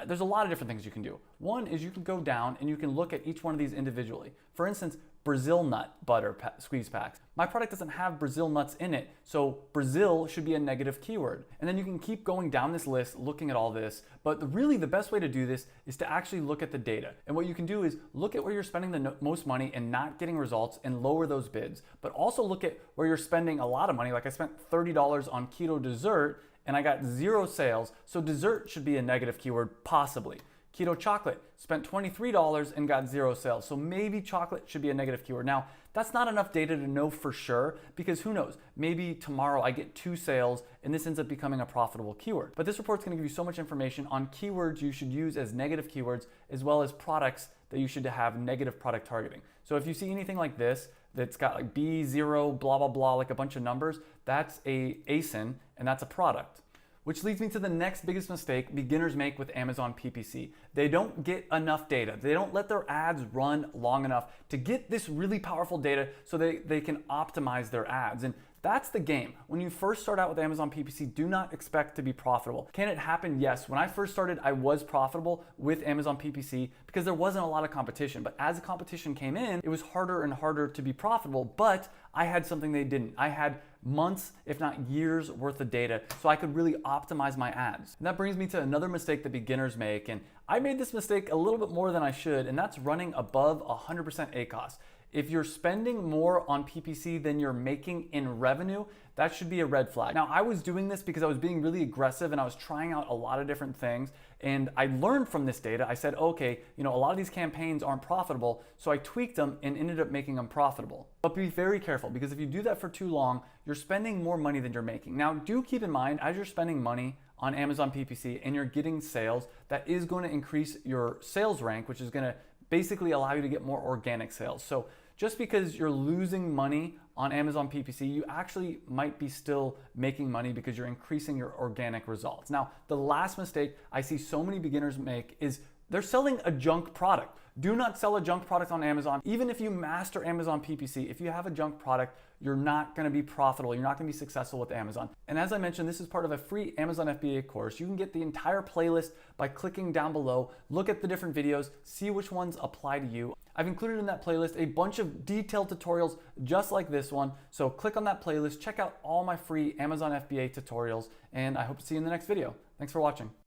there's a lot of different things you can do. One is you can go down and you can look at each one of these individually. For instance, Brazil nut butter squeeze packs. My product doesn't have Brazil nuts in it, so Brazil should be a negative keyword. And then you can keep going down this list, looking at all this, but really the best way to do this is to actually look at the data. And what you can do is look at where you're spending the most money and not getting results and lower those bids, but also look at where you're spending a lot of money. Like I spent $30 on keto dessert and I got 0 sales, so dessert should be a negative keyword, possibly. Keto chocolate, spent $23 and got 0 sales. So maybe chocolate should be a negative keyword. Now, that's not enough data to know for sure, because who knows, maybe tomorrow I get 2 sales and this ends up becoming a profitable keyword. But this report's gonna give you so much information on keywords you should use as negative keywords, as well as products that you should have negative product targeting. So if you see anything like this, that's got like B0, blah, blah, blah, like a bunch of numbers, that's a ASIN and that's a product. Which leads me to the next biggest mistake beginners make with Amazon PPC. They don't get enough data. They don't let their ads run long enough to get this really powerful data so they can optimize their ads. And that's the game. When you first start out with Amazon PPC, do not expect to be profitable. Can it happen? Yes. When I first started, I was profitable with Amazon PPC because there wasn't a lot of competition. But as the competition came in, it was harder and harder to be profitable. But I had something they didn't. I had months, if not years worth of data, so I could really optimize my ads. And that brings me to another mistake that beginners make. And I made this mistake a little bit more than I should, and that's running above 100% ACoS. If you're spending more on PPC than you're making in revenue, that should be a red flag. Now, I was doing this because I was being really aggressive and I was trying out a lot of different things. And I learned from this data. I said, okay, a lot of these campaigns aren't profitable. So I tweaked them and ended up making them profitable. But be very careful, because if you do that for too long, you're spending more money than you're making. Now, do keep in mind, as you're spending money on Amazon PPC and you're getting sales, that is going to increase your sales rank, which is going to basically allow you to get more organic sales. So just because you're losing money on Amazon PPC, you actually might be still making money because you're increasing your organic results. Now, the last mistake I see so many beginners make is they're selling a junk product. Do not sell a junk product on Amazon. Even if you master Amazon PPC, if you have a junk product, you're not gonna be profitable. You're not gonna be successful with Amazon. And as I mentioned, this is part of a free Amazon FBA course. You can get the entire playlist by clicking down below, look at the different videos, see which ones apply to you. I've included in that playlist a bunch of detailed tutorials just like this one. So click on that playlist, check out all my free Amazon FBA tutorials, and I hope to see you in the next video. Thanks for watching.